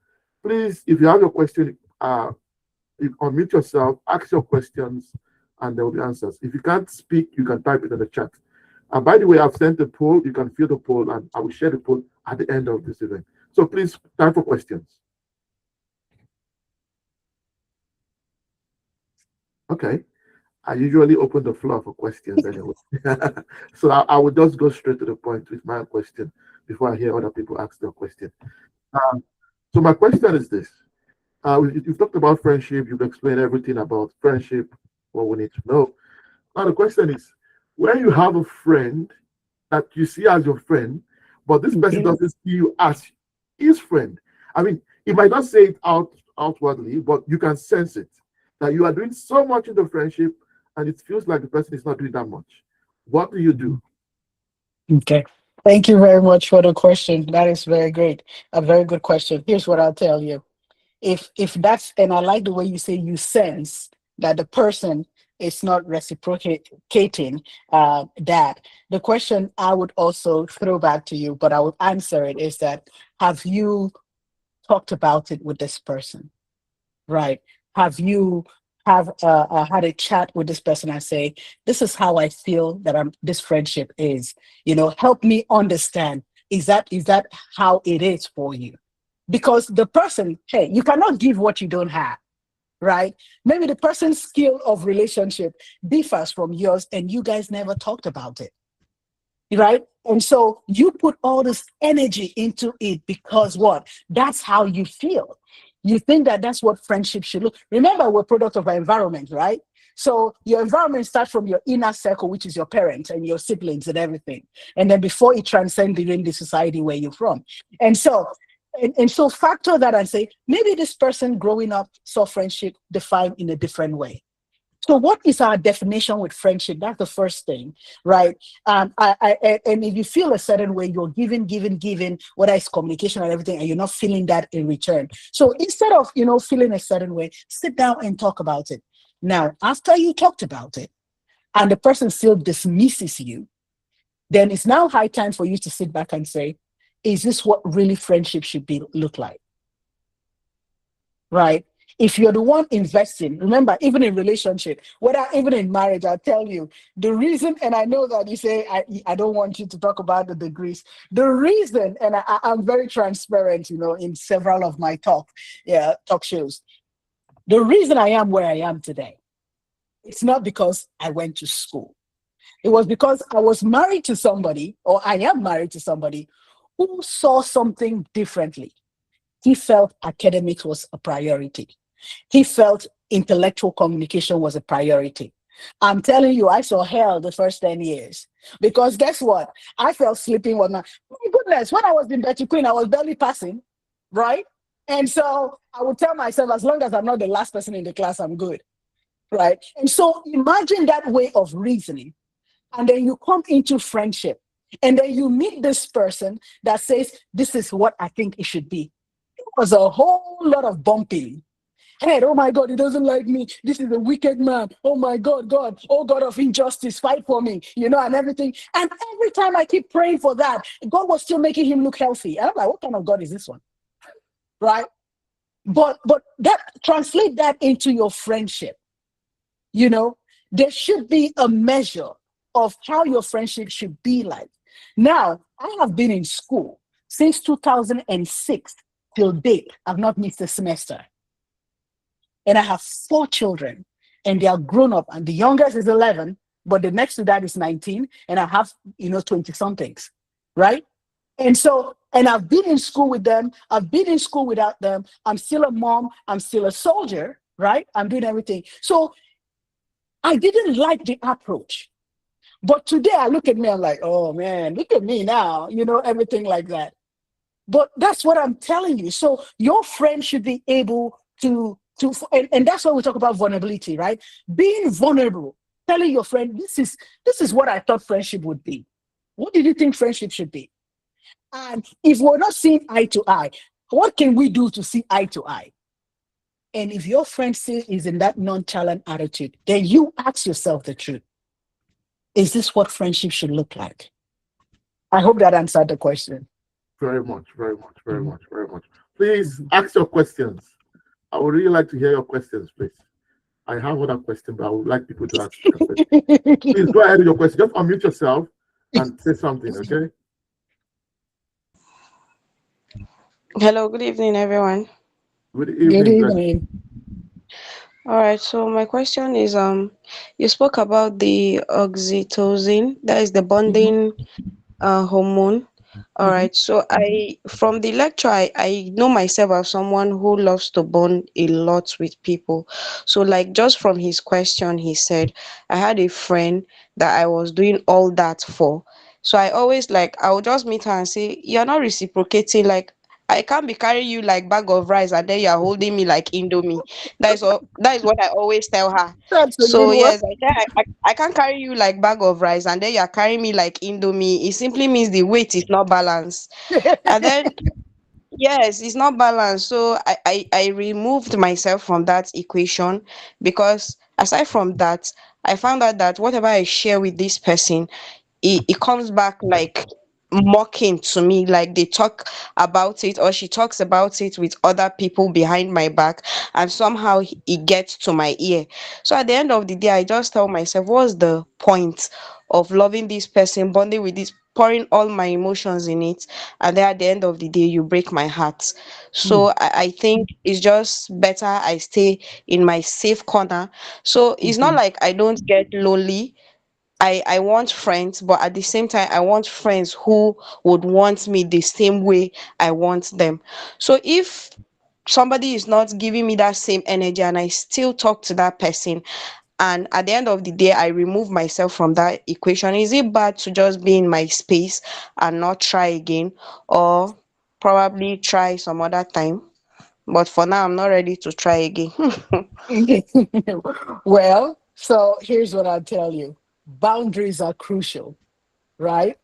Please, if you have your question, unmute yourself, ask your questions, and there will be answers. If you can't speak, you can type it in the chat. And by the way, I've sent the poll. You can fill the poll, and I will share the poll at the end of this event. So please, time for questions. Okay. I usually open the floor for questions anyway. So I will just go straight to the point with my question before I hear other people ask their question. So my question is this. You've talked about friendship. You've explained everything about friendship, what we need to know. Now the question is, when you have a friend that you see as your friend, but this person doesn't see you as his friend. I mean, he might not say it outwardly, but you can sense it, that you are doing so much in the friendship and it feels like the person is not doing that much. What do you do? Okay. Thank you very much for the question. That is very great. A very good question. Here's what I'll tell you. If that's, and I like the way you say you sense that the person is not reciprocating that. The question I would also throw back to you, but I would answer it, is that, have you talked about it with this person? Right? Have you have had a chat with this person and say, this is how I feel that this friendship is, help me understand. Is that how it is for you? Because the person, hey, you cannot give what you don't have, right? Maybe the person's skill of relationship differs from yours and you guys never talked about it, right? And so you put all this energy into it because what? That's how you feel. You think that that's what friendship should look. Remember, we're product of our environment, right? So your environment starts from your inner circle, which is your parents and your siblings and everything. And then before it transcends within the society where you're from. And so factor that and say, maybe this person growing up saw friendship defined in a different way. So what is our definition with friendship? That's the first thing, right? And if you feel a certain way, you're giving, whether it's communication and everything, and you're not feeling that in return. So instead of, feeling a certain way, sit down and talk about it. Now, after you talked about it and the person still dismisses you, then it's now high time for you to sit back and say, is this what really friendship should look like? Right? If you're the one investing, remember, even in relationship, whether even in marriage, I'll tell you the reason, and I know that you say, I don't want you to talk about the degrees. The reason, and I'm very transparent, in several of my talk shows. The reason I am where I am today, it's not because I went to school. It was because I was married to somebody, or I am married to somebody who saw something differently. He felt academics was a priority. He felt intellectual communication was a priority. I'm telling you, I saw hell the first 10 years. Because guess what? I felt sleeping was not. My goodness, when I was in Betty Queen, I was barely passing, right? And so I would tell myself, as long as I'm not the last person in the class, I'm good, right? And so imagine that way of reasoning. And then you come into friendship. And then you meet this person that says, this is what I think it should be. It was a whole lot of bumping. Hey, oh my God, he doesn't like me. This is a wicked man. Oh my God, God, oh God of injustice, fight for me, and everything. And every time I keep praying for that, God was still making him look healthy. And I'm like, what kind of God is this one? Right? But that translate that into your friendship. There should be a measure of how your friendship should be like. Now, I have been in school since 2006 till date. I've not missed a semester. And I have 4 children, and they are grown up. And the youngest is 11, but the next to that is 19. And I have, 20 somethings, right? And I've been in school with them. I've been in school without them. I'm still a mom. I'm still a soldier, right? I'm doing everything. So I didn't like the approach. But today I look at me, I'm like, oh man, look at me now, everything like that. But that's what I'm telling you. So your friend should be able to and that's why we talk about vulnerability, right? Being vulnerable, telling your friend, this is what I thought friendship would be. What did you think friendship should be? And if we're not seeing eye to eye, what can we do to see eye to eye? And if your friend still is in that nonchalant attitude, then you ask yourself the truth. Is this what friendship should look like? I hope that answered the question. Very much, very much, very much, very much. Please ask your questions. I would really like to hear your questions, please. I have other questions, but I would like people to ask their questions. Please go ahead with your question. Just unmute yourself and say something, okay? Hello, good evening, everyone. Good Good evening, Bless. evening. All right, so my question is you spoke about the oxytocin, that is the Mhm, bonding hormone. All mhm, right, so I from the lecture I know myself as someone who loves to bond a lot with people. So like just from his question, he said I had a friend that I was doing all that for. So I always like I would just meet her and say, "You're not reciprocating, like I can't be carrying you like bag of rice and then you're holding me like Indomie." That is what I always tell her. That's a good So one. yes, I can't carry you like bag of rice and then you're carrying me like Indomie. It simply means the weight is not balanced. And then yes, it's not balanced. So I removed myself from that equation because aside from that, I found out that whatever I share with this person, it comes back like mocking to me, like they talk about it or she talks about it with other people behind my back, and somehow it gets to my ear. So at the end of the day, I just tell myself, what's the point of loving this person, bonding with this, pouring all my emotions in it, and then at the end of the day you break my heart. So Mm, I think it's just better I stay in my safe corner. So it's not mhm. like I don't get lonely. I want friends, but at the same time, I want friends who would want me the same way I want them. So if somebody is not giving me that same energy and I still talk to that person, and at the end of the day, I remove myself from that equation, is it bad to just be in my space and not try again, or probably try some other time? But for now, I'm not ready to try again. Well, so here's what I'll tell you. Boundaries are crucial, right?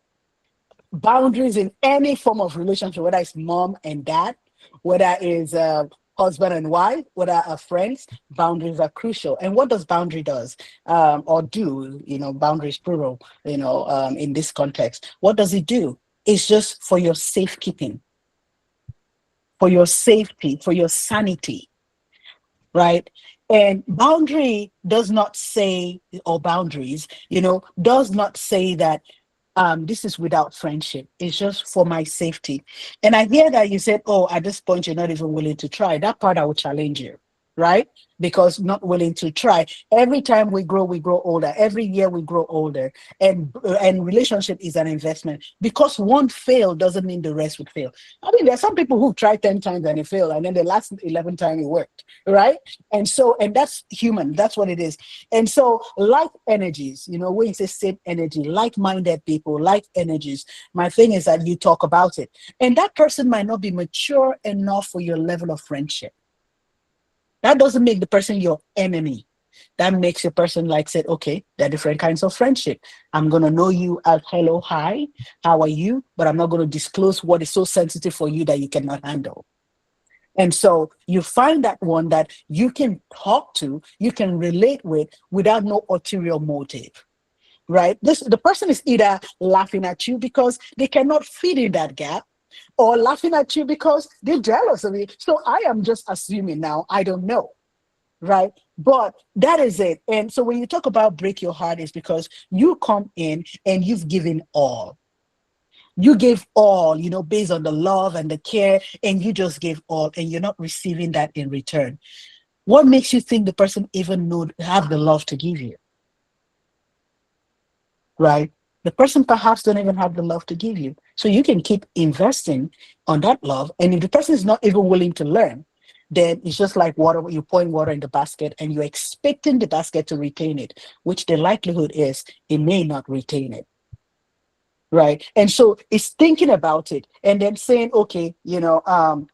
Boundaries in any form of relationship, whether it's mom and dad, whether it's husband and wife, whether are friends, boundaries are crucial. And what does boundary does or do? Boundaries plural. In this context, what does it do? It's just for your safekeeping, for your safety, for your sanity, right? And boundary does not say, or boundaries, does not say that this is without friendship. It's just for my safety. And I hear that you said, oh, at this point, you're not even willing to try. That part I will challenge you, right? Because not willing to try. Every time we grow older. Every year we grow older. And relationship is an investment. Because one failed doesn't mean the rest would fail. I mean, there's some people who tried 10 times and it failed, and then the last 11 time it worked, right? And that's human. That's what it is. And so, like energies, when you say same energy, like minded people, like energies, my thing is that you talk about it. And that person might not be mature enough for your level of friendship. That doesn't make the person your enemy. That makes a person like said, okay, there are different kinds of friendship. I'm gonna know you as hello, hi, how are you? But I'm not gonna disclose what is so sensitive for you that you cannot handle. And so you find that one that you can talk to, you can relate with without no ulterior motive, right? The person is either laughing at you because they cannot fit in that gap, or laughing at you because they're jealous of you. So I am just assuming now, I don't know, right? But that is it. And so when you talk about break your heart, is because you come in and you've given all. You gave all, based on the love and the care, and you just gave all, and you're not receiving that in return. What makes you think the person even know have the love to give you, right? The person perhaps don't even have the love to give you. So you can keep investing on that love. And if the person is not even willing to learn, then it's just like water, you're pouring water in the basket and you're expecting the basket to retain it, which the likelihood is it may not retain it. Right. And so it's thinking about it and then saying, okay, the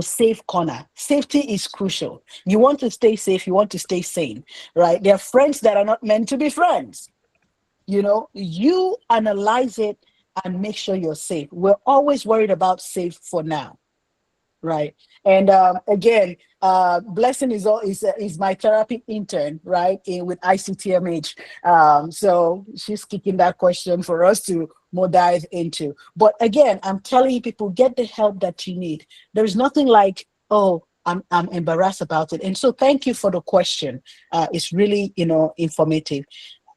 safe corner. Safety is crucial. You want to stay safe, you want to stay sane, right? There are friends that are not meant to be friends. You analyze it and make sure you're safe. We're always worried about safe for now, right? And again, Blessing is my therapy intern, right, with ICTMH. So she's kicking that question for us to more dive into. But again, I'm telling you, people, get the help that you need. There's nothing like, oh, I'm embarrassed about it. And so thank you for the question. It's really, informative.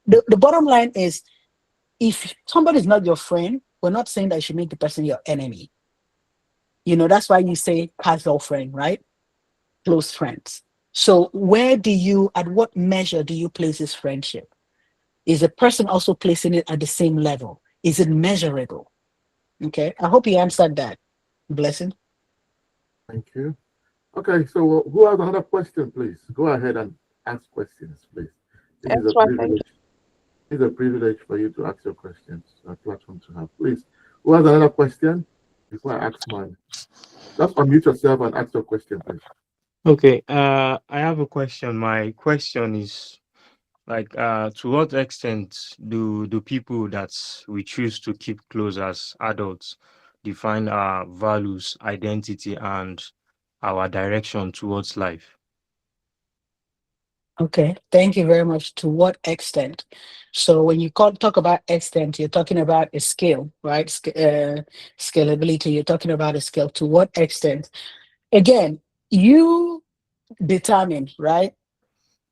The bottom line is, if somebody's not your friend, we're not saying that you should make the person your enemy. That's why you say casual friend, right? Close friends. So at what measure do you place this friendship? Is the person also placing it at the same level? Is it measurable? Okay. I hope you answered that. Blessing. Thank you. Okay, so who has another question, please? Go ahead and ask questions, please. This is a Excellent. privilege. It's a privilege for you to ask your questions. A platform to have. Please, who has another question before I ask mine? Just unmute yourself and ask your question, please. Okay, I have a question. My question is like, to what extent do people that we choose to keep close as adults define our values, identity, and our direction towards life? Okay. Thank you very much. To what extent? So when you talk about extent, you're talking about a scale, right? Scalability. You're talking about a scale. To what extent? Again, you determine, right?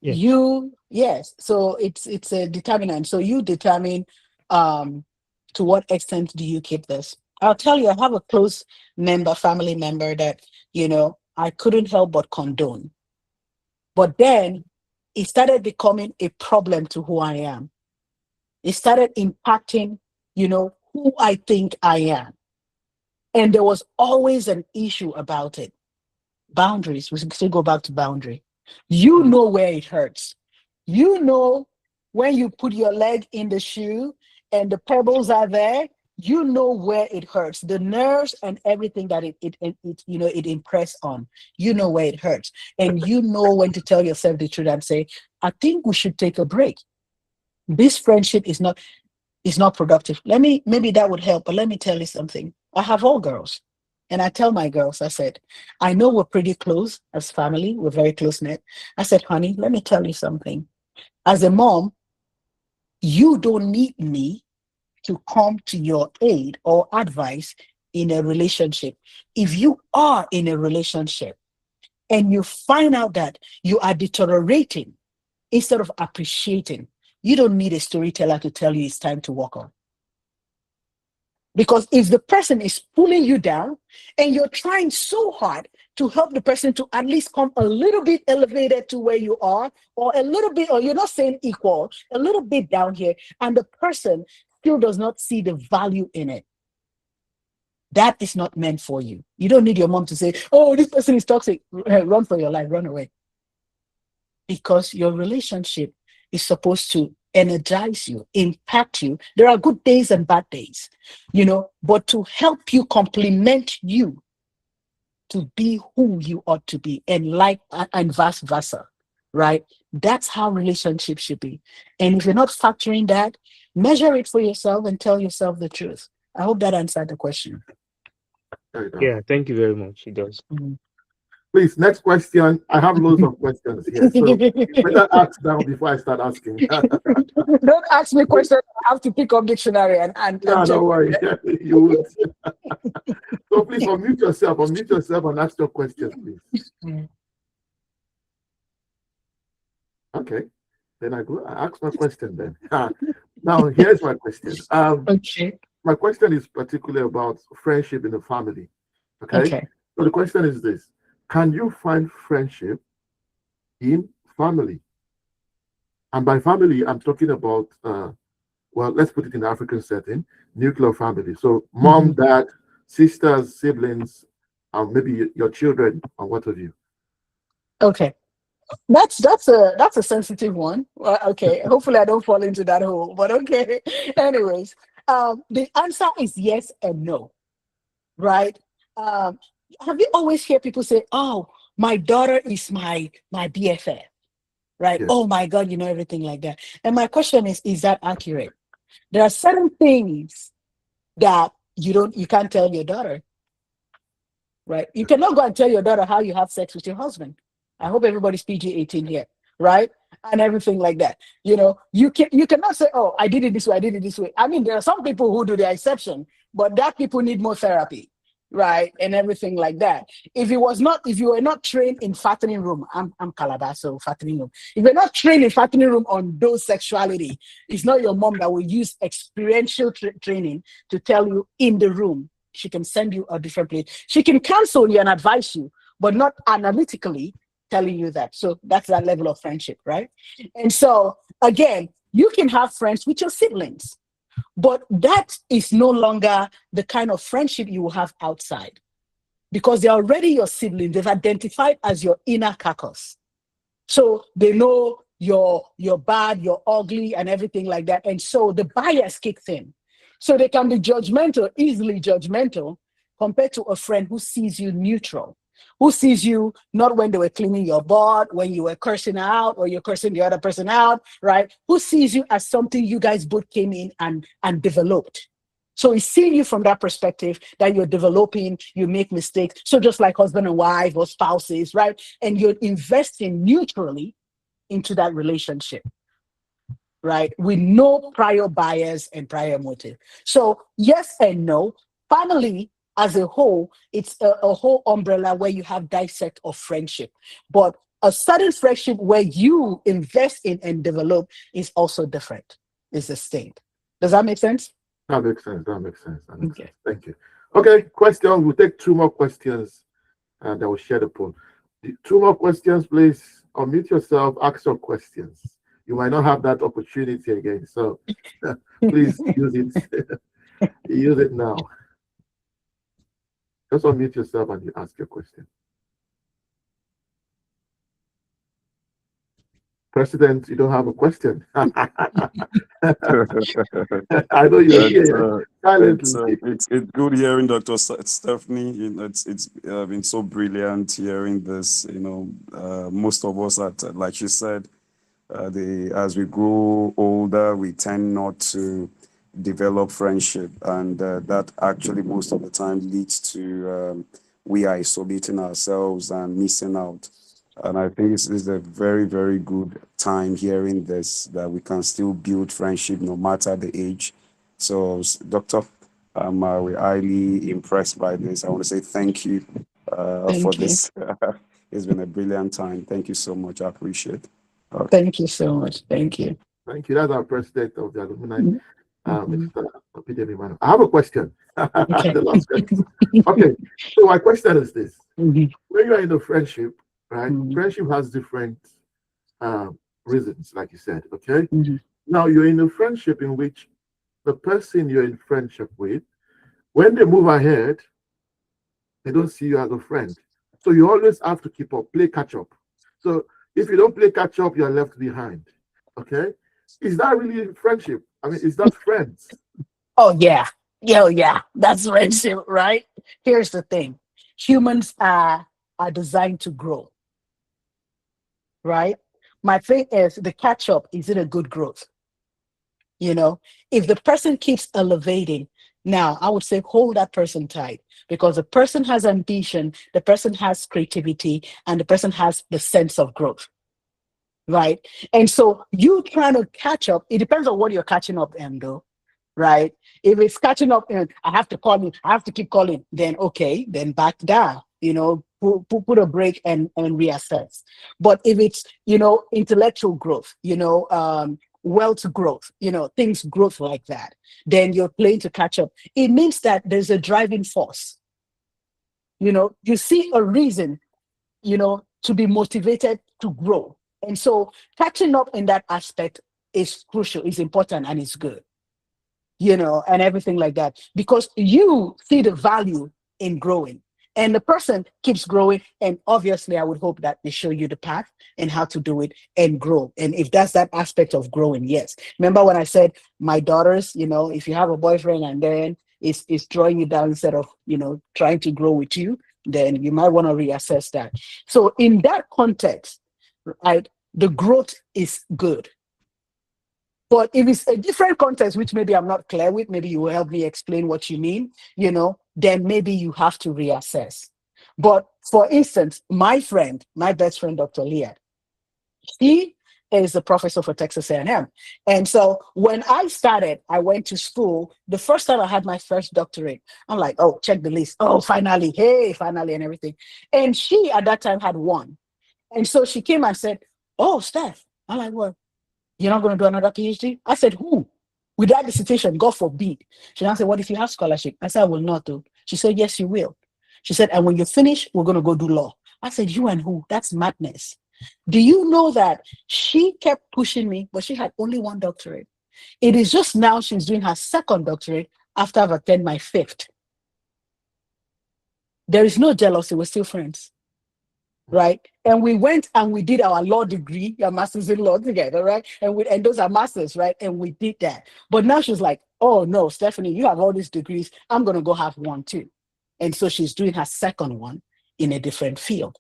Yes. Yes, so it's a determinant. So you determine, um to what extent do you keep this. I'll tell you, I have a close family member that I couldn't help but condone, but then it started becoming a problem to who I am. It started impacting who I think I am, and there was always an issue about it. Boundaries. We still go back to boundary. You Mhm. know where it hurts. You know when you put your leg in the shoe and the pebbles are there. You know where it hurts, the nerves and everything that it impress on. You know where it hurts, and you know when to tell yourself the truth and say, "I think we should take a break. This friendship is not productive. Maybe that would help, but let me tell you something. I have all girls. And I tell my girls, I said, I know we're pretty close as family. We're very close knit. I said, honey, let me tell you something. As a mom, you don't need me to come to your aid or advice in a relationship. If you are in a relationship and you find out that you are deteriorating instead of appreciating, you don't need a storyteller to tell you it's time to walk on. Because if the person is pulling you down and you're trying so hard to help the person to at least come a little bit elevated to where you are, or a little bit, or you're not saying equal, a little bit down here, and the person still does not see the value in it, that is not meant for you. You don't need your mom to say, oh, this person is toxic. Run for your life, run away. Because your relationship is supposed to energize you, impact you. There are good days and bad days, but to help you complement you to be who you ought to be, and vice versa, right? That's how relationships should be. And if you're not factoring that, measure it for yourself and tell yourself the truth. I hope that answered the question. There you go. Yeah, thank you very much. It does. Mhm. Please, next question. I have loads of questions here, so you better ask now before I start asking. Don't ask me questions. I have to pick up dictionary and No, check. don't worry. You would. So please unmute yourself and ask your questions, please. Mm. Okay. Then I ask my question then. Now here's my question. Okay. My question is particularly about friendship in the family. Okay. Okay. So the question is this: can you find friendship in family? And by family, I'm talking about well, let's put it in the African setting, nuclear family. So mom, Mhm. dad, sisters, siblings, maybe your children, or what have you. Okay. That's a sensitive one. Well, okay. Hopefully I don't fall into that hole. But okay. Anyways, the answer is yes and no, right? Um, have you always hear people say, "Oh, my daughter is my BFF," right? Yes. Oh my God, everything like that. And my question is that accurate? There are certain things that you can't tell your daughter, right? You cannot go and tell your daughter how you have sex with your husband. I hope everybody's PG-18 here, right? And everything like that. You cannot say, "Oh, I did it this way, I did it this way." I mean, there are some people who do the exception, but that people need more therapy, right, and everything like that. If you were not trained in fattening room, I'm Calabar, so fattening room. If you're not trained in fattening room on those sexuality, it's not your mom that will use experiential training to tell you in the room. She can send you a different place. She can counsel you and advise you, but not analytically telling you that. So that's that level of friendship, right? And so again, you can have friends with your siblings, but that is no longer the kind of friendship you will have outside because they're already your sibling. They've identified as your inner carcass. So they know you're bad, you're ugly, and everything like that. And so the bias kicks in. So they can be judgmental, easily judgmental, compared to a friend who sees you neutral, who sees you not when they were cleaning your butt, when you were cursing out or you're cursing the other person out, right? Who sees you as something you guys both came in and developed. So he's seeing you from that perspective that you're developing, you make mistakes. So just like husband and wife or spouses, right? And you're investing neutrally into that relationship, right? With no prior bias and prior motive. So yes and no. Finally, as a whole, it's a whole umbrella where you have dissect of friendship. But a certain friendship where you invest in and develop is also different, is distinct. Does that make sense? That makes sense. That makes sense. That makes Okay. sense. Thank you. Okay, question. We'll take two more questions and I will share the poll. Two more questions, please. Unmute yourself, ask your questions. You might not have that opportunity again. So please use it. Use it now. Just unmute yourself and you ask your question. President, you don't have a question. I know you're here silently. It's good hearing Dr. Stephanie. You know, it's been so brilliant hearing this. You know, most of us, like she said, as we grow older, we tend not to develop friendship, and that actually most of the time leads to we are isolating ourselves and missing out. And I think this is a very, very good time hearing this, that we can still build friendship no matter the age. So, Doctor, I'm highly impressed by this. I want to say thank you for Thank you. this. It's been a brilliant time. Thank you so much. I appreciate it. Thank you so much. Thank you. Thank you. That's our president of the alumni, Mhm. Mr. Opidemi. I have a question. Okay. The last question. Okay. So my question is this: Mhm. when you are in a friendship, right? Mhm. Friendship has different reasons, like you said. Okay. Mhm. Now you're in a friendship in which the person you're in friendship with, when they move ahead, they don't see you as a friend. So you always have to keep up, play catch up. So if you don't play catch up, you're left behind. Okay. Is that really friendship? I mean, is that friends? Oh yeah. Yeah, yeah. That's friendship, right? Here's the thing. Humans are designed to grow, right? My thing is the catch up, is it a good growth? You know, if the person keeps elevating, now I would say hold that person tight because the person has ambition, the person has creativity, and the person has the sense of growth, right? And so you trying to catch up, it depends on what you're catching up in, though, right? If it's catching up and I have to call you, I have to keep calling, then okay, then back down, put a break and reassess. But if it's, intellectual growth, wealth growth, things growth like that, then you're playing to catch up. It means that there's a driving force. You see a reason, to be motivated to grow. And so catching up in that aspect is crucial, is important, and is good, and everything like that, because you see the value in growing. And the person keeps growing. And obviously, I would hope that they show you the path and how to do it and grow. And if that's that aspect of growing, yes. Remember when I said my daughters, if you have a boyfriend and then it's drawing you down instead of, trying to grow with you, then you might want to reassess that. So in that context, right, the growth is good. But if it's a different context, which maybe I'm not clear with, maybe you will help me explain what you mean, then maybe you have to reassess. But for instance, my best friend, Dr. Leah, she is a professor for Texas A&M. And so when I started, I went to school. The first time I had my first doctorate, I'm like, oh, check the list. Oh, finally, hey, finally, and everything. And she at that time had one. And so she came and said, oh, Steph. I'm like, what? You're not going to do another PhD? I said, who? With that dissertation, God forbid. She now said, what if you have scholarship? I said, I will not do. She said, yes, you will. She said, and when you finish, we're going to go do law. I said, you and who? That's madness. Do you know that she kept pushing me, but she had only one doctorate? It is just now she's doing her second doctorate after I've attended my fifth. There is no jealousy. We're still friends. Right? And we went and we did our law degree, our master's in law together, right? And those are masters, right? And we did that. But now she's like, oh no, Stephanie, you have all these degrees. I'm going to go have one too. And so she's doing her second one in a different field.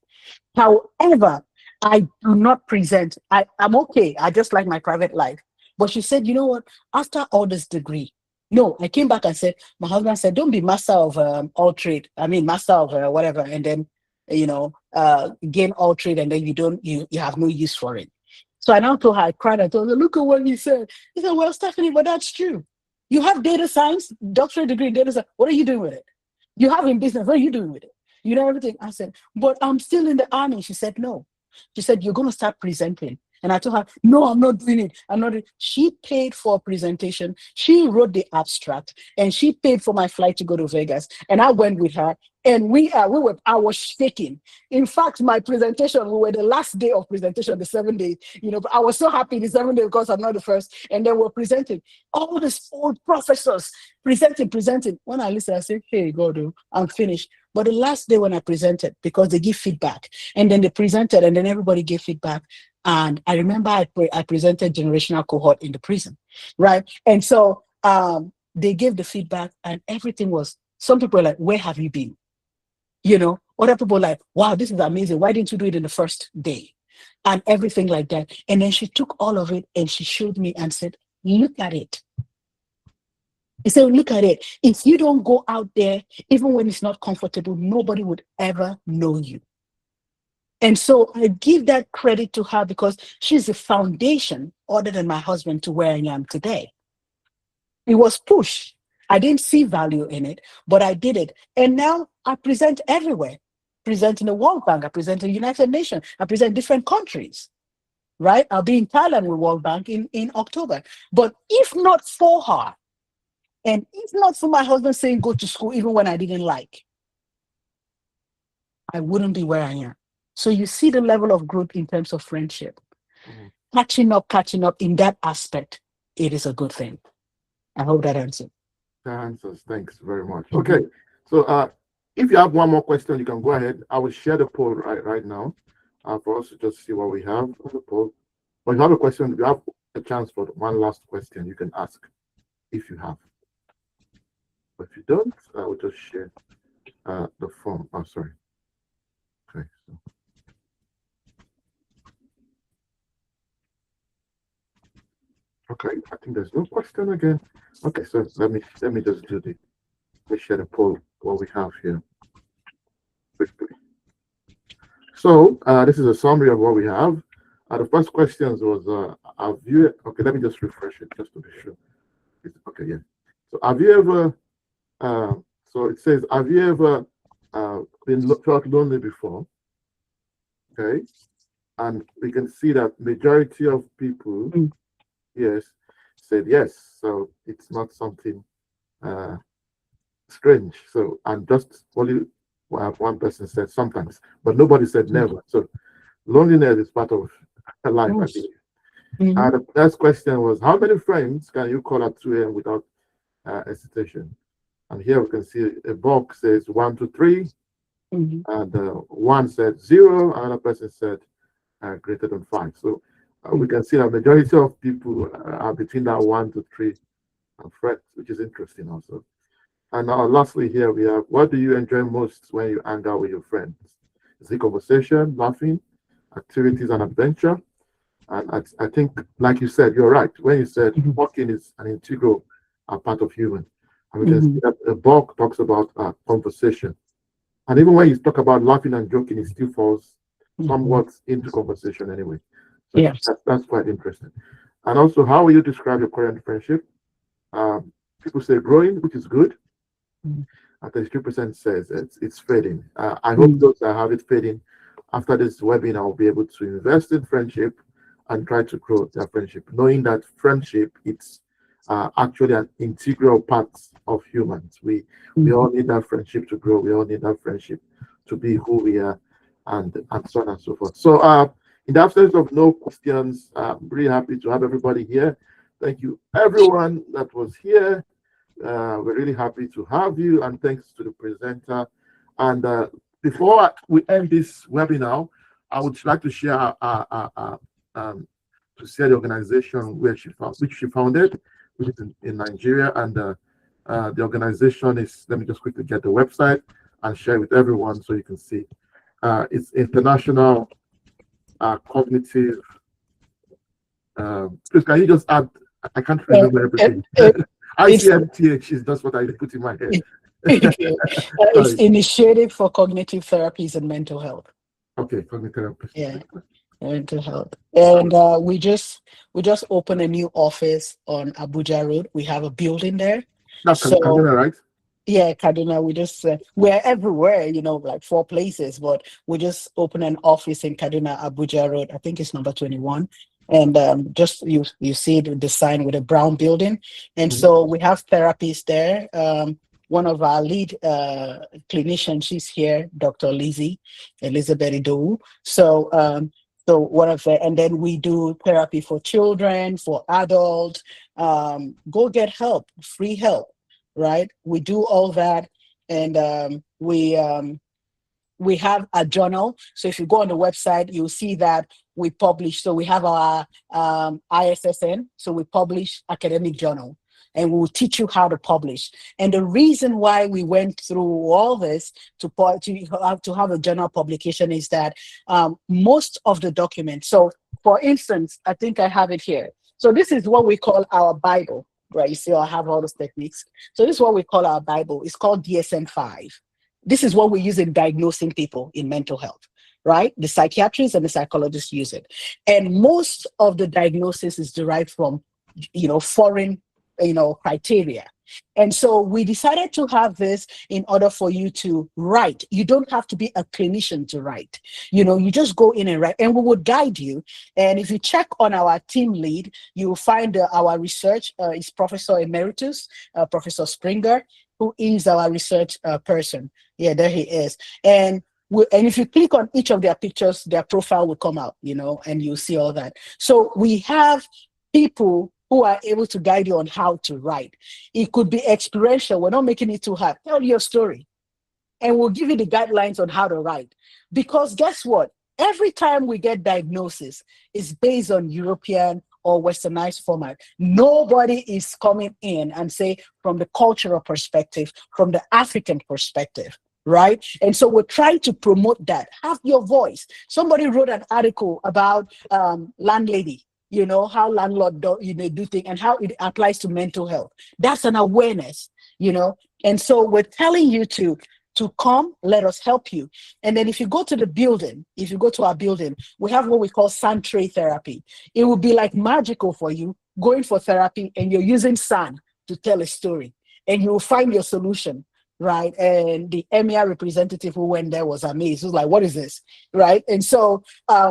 However, I do not present. I'm okay. I just like my private life. But she said, you know what? After all this degree, no, I came back and said, my husband said, don't be master of all trade. I mean, master of whatever. And then, gain all trade and then you have no use for it. So I now told her, I cried, I told her, look at what he said. He said, well, Stephanie, but that's true. You have data science, doctorate degree in data science. What are you doing with it? You have in business, what are you doing with it? You know everything. I said, but I'm still in the army. She said, no. She said, you're going to start presenting. And I told her, no, I'm not doing it. I'm not doing it. She paid for a presentation. She wrote the abstract and she paid for my flight to go to Vegas. And I went with her and I was shaking. In fact, my presentation, we were the last day of presentation, the 7 days, but I was so happy the 7 days because I'm not the first. And then we're presenting all these old professors presenting. When I listened, I said, hey, God, I'm finished. But the last day when I presented, because they give feedback and then they presented and then everybody gave feedback. And I remember I presented generational cohort in the prison, right? And so they gave the feedback and everything was, some people were like, where have you been? Other people were like, wow, this is amazing. Why didn't you do it in the first day? And everything like that. And then she took all of it and she showed me and said, look at it. He said, look at it. If you don't go out there, even when it's not comfortable, nobody would ever know you. And so I give that credit to her because she's the foundation, other than my husband, to where I am today. It was push. I didn't see value in it, but I did it. And now I present everywhere. Present in the World Bank, I present in the United Nations, I present different countries, right? I'll be in Thailand with World Bank in October. But if not for her, and if not for my husband saying go to school, even when I didn't like, I wouldn't be where I am. So you see the level of growth in terms of friendship. Catching up in that aspect, it is a good thing. I hope that answers. That answers. Thanks very much. Okay. So if you have one more question, you can go ahead. I will share the poll right now for us to just see what we have on the poll. But if you have a question, you have a chance for one last question you can ask if you have. But if you don't, I will just share the form. Oh, sorry. Okay. So. Okay, I think there's no question again. Okay, so let me just do let me share the poll what we have here quickly. So this is a summary of what we have. The first questions was have you, okay, let me just refresh it just to be sure. Okay, yeah. So have you ever so it says, have you ever felt lonely before? Okay. And we can see that majority of people yes said yes. So it's not something strange. So and just only one person said sometimes, but nobody said never. So loneliness is part of life, I believe. The next question was, how many friends can you call at 2 a.m. without hesitation? And here we can see a box says 1 to 3, and one said 0, another person said greater than 5. So we can see that majority of people are between that 1 to 3 friends, which is interesting also. And now lastly here we have, what do you enjoy most when you hang out with your friends? Is it conversation, laughing, activities and adventure? And I think, like you said, you're right. When you said walking is an integral part of human. And we can see that the book talks about conversation. And even when you talk about laughing and joking, it still falls somewhat into conversation anyway. Yeah. That's quite interesting. And also, how will you describe your current friendship? People say growing, which is good. Mm. And 33% says it's fading. I hope Mm. those that have it fading after this webinar will be able to invest in friendship and try to grow their friendship, knowing that friendship it's actually an integral part of humans. We all need that friendship to grow. We all need that friendship to be who we are, and so on and so forth. So, in the absence of no questions, I'm really happy to have everybody here. Thank you, everyone that was here. We're really happy to have you, and thanks to the presenter. And before we end this webinar, I would like to share the organization which she founded, which is in Nigeria, and the organization is. Let me just quickly get the website and share with everyone so you can see. It's International Cognitive. Please, can you just add? I can't remember everything. ICMTH is that's what I put in my head. It's Initiative for Cognitive Therapies and Mental Health. Okay, cognitive therapy. Yeah, mental health. And we just opened a new office on Abuja Road. We have a building there. That's Kaduna, right? Yeah, Kaduna. We're everywhere, like 4 places, but we just opened an office in Kaduna, Abuja Road. I think it's number 21. And just you see the sign with a brown building. And so we have therapists there. One of our lead clinicians, she's here, Dr. Elizabeth Idowu. So and then we do therapy for children, for adults. Go get help, free help, right? We do all that, and we have a journal. So if you go on the website, you'll see that we publish. So we have our ISSN. So we publish academic journal, and we'll teach you how to publish. And the reason why we went through all this to have a journal publication is that most of the documents. So for instance, I think I have it here. So this is what we call our Bible, right? You see, I have all those techniques. So this is what we call our Bible. It's called DSM-5. This is what we use in diagnosing people in mental health, right? The psychiatrists and the psychologists use it. And most of the diagnosis is derived from, foreign, criteria. And so we decided to have this in order for you to write. You don't have to be a clinician to write. You just go in and write, and we will guide you. And if you check on our team lead, you will find our research is Professor Emeritus, Professor Springer, who is our research person. Yeah, there he is. And if you click on each of their pictures, their profile will come out, and you'll see all that. So we have people who are able to guide you on how to write. It could be experiential. We're not making it too hard. Tell your story, and we'll give you the guidelines on how to write. Because guess what? Every time we get diagnosis, it's based on European or westernized format. Nobody is coming in and say from the cultural perspective, from the African perspective, right? And so we're trying to promote that. Have your voice. Somebody wrote an article about landlady, how landlord do things and how it applies to mental health. That's an awareness, and so we're telling you to come, let us help you. And then if you go to our building, we have what we call sand tray therapy. It will be like magical for you going for therapy and you're using sand to tell a story, and you will find your solution, right? And the EMEA representative who went there was amazed. He was like, what is this, right? And so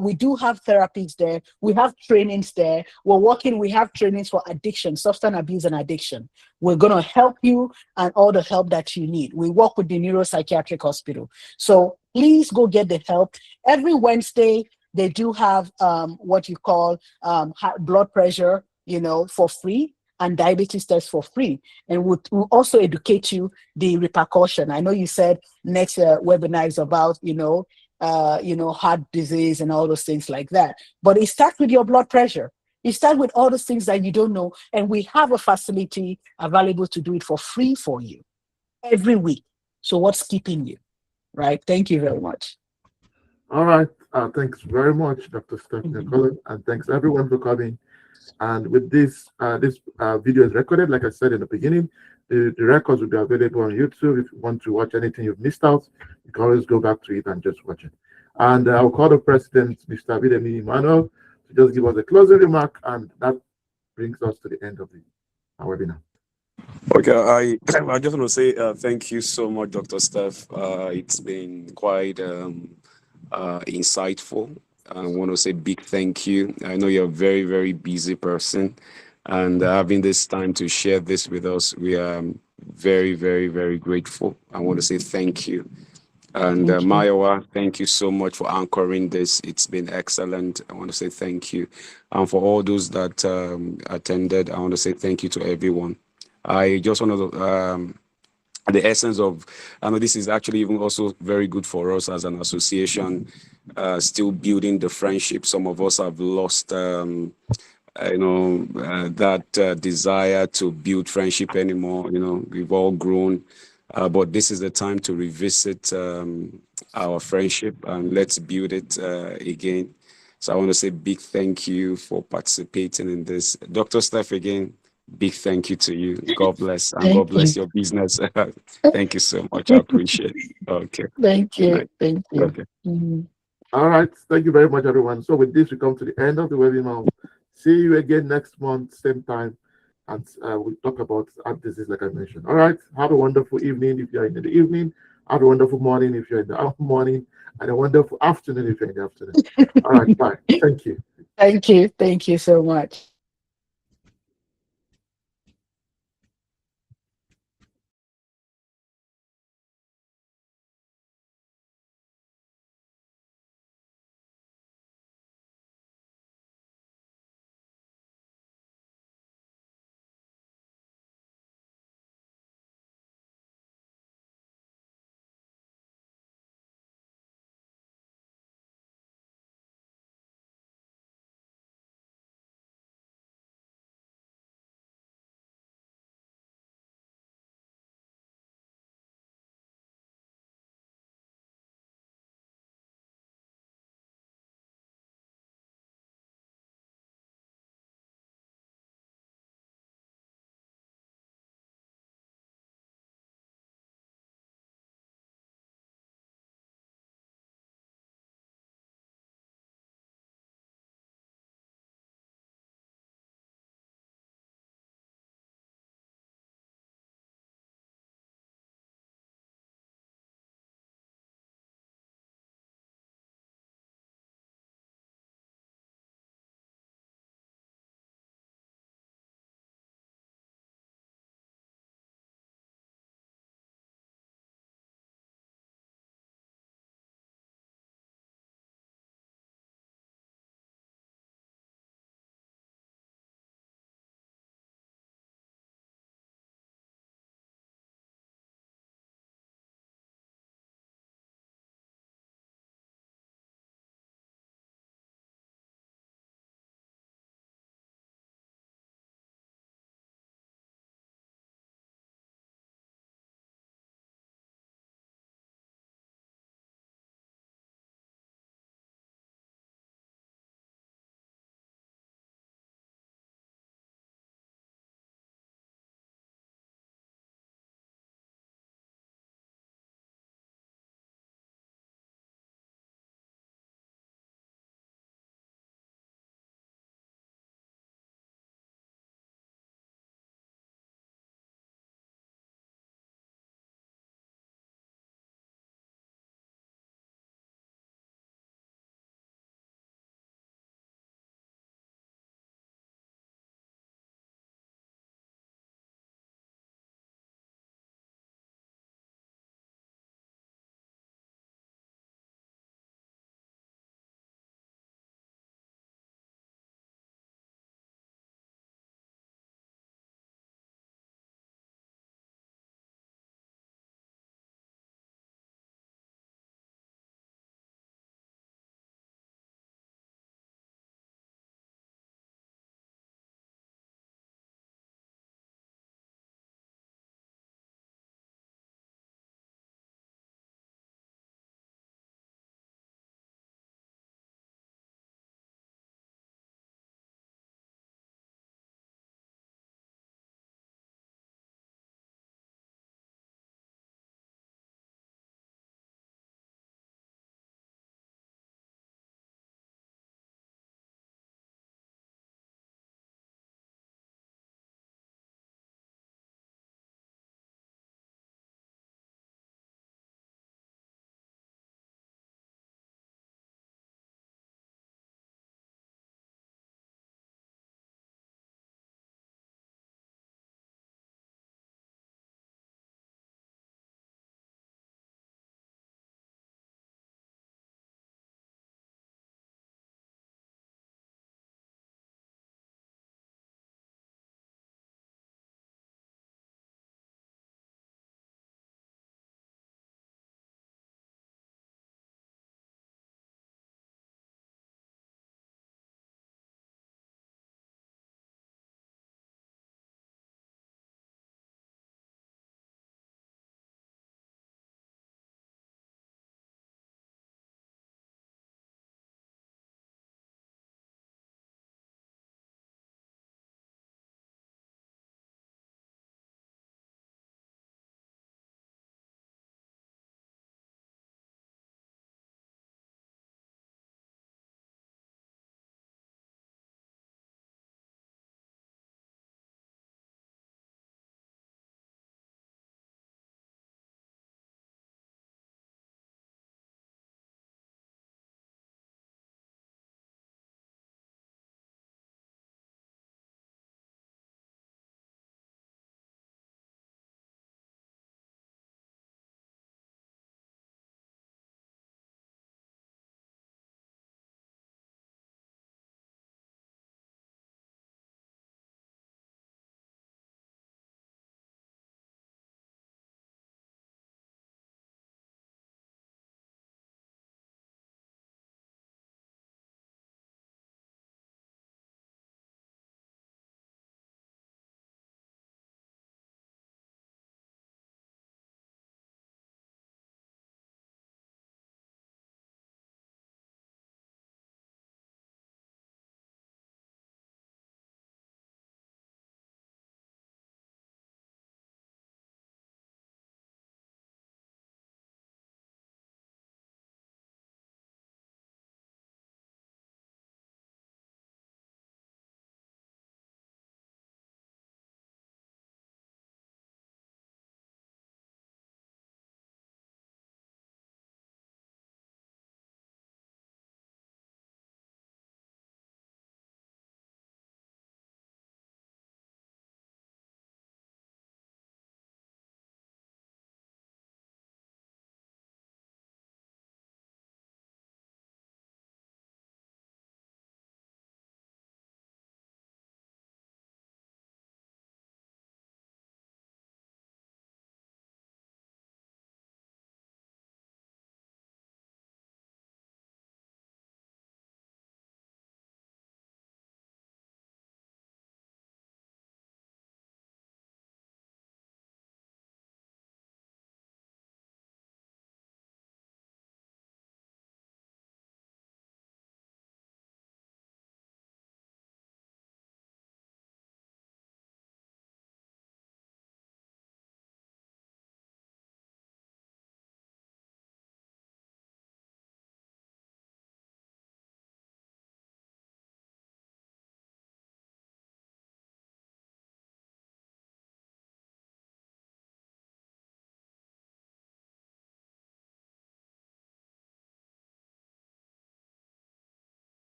we do have therapies there. We have trainings there. We have trainings for addiction, substance abuse and addiction. We're going to help you and all the help that you need. We work with the neuropsychiatric hospital. So please go get the help. Every Wednesday, they do have what you call blood pressure, for free, and diabetes tests for free. And we'll also educate you the repercussion. I know you said next webinar is about, heart disease and all those things like that. But it starts with your blood pressure. It starts with all those things that you don't know. And we have a facility available to do it for free for you every week. So what's keeping you, right? Thank you very much. All right. Thanks very much, Dr. Stephanie Okolo, and thanks everyone for coming. And with this video is recorded, like I said in the beginning. The records will be available on YouTube. If you want to watch anything you've missed out, you can always go back to it and just watch it. And I'll call the president, Mr. Bidemi Emmanuel, to just give us a closing remark, and that brings us to the end of our webinar. Okay, I just want to say thank you so much, Dr. Steph. It's been quite insightful. I want to say big thank you. I know you're a very, very busy person, and having this time to share this with us, we are very, very, very grateful. I want to say thank you. And Thank you. Mayowa, thank you so much for anchoring this. It's been excellent. I want to say thank you. And for all those that attended, I want to say thank you to everyone. I just want to, the essence of, I know this is actually even also very good for us as an association, still building the friendship. Some of us have lost, that desire to build friendship anymore. We've all grown. But this is the time to revisit our friendship, and let's build it again. So I want to say big thank you for participating in this. Dr. Steph, again, big thank you to you. God bless, and God Thank bless you. your business. Thank you so much. I appreciate it. Okay. Thank you. Nice. Thank you. Okay. All right. Thank you very much, everyone. So with this, we come to the end of the webinar. See you again next month, same time. And we'll talk about heart disease, like I mentioned. All right. Have a wonderful evening if you're in the evening. Have a wonderful morning if you're in the morning. And a wonderful afternoon if you're in the afternoon. All right. Bye. Thank you. Thank you. Thank you so much.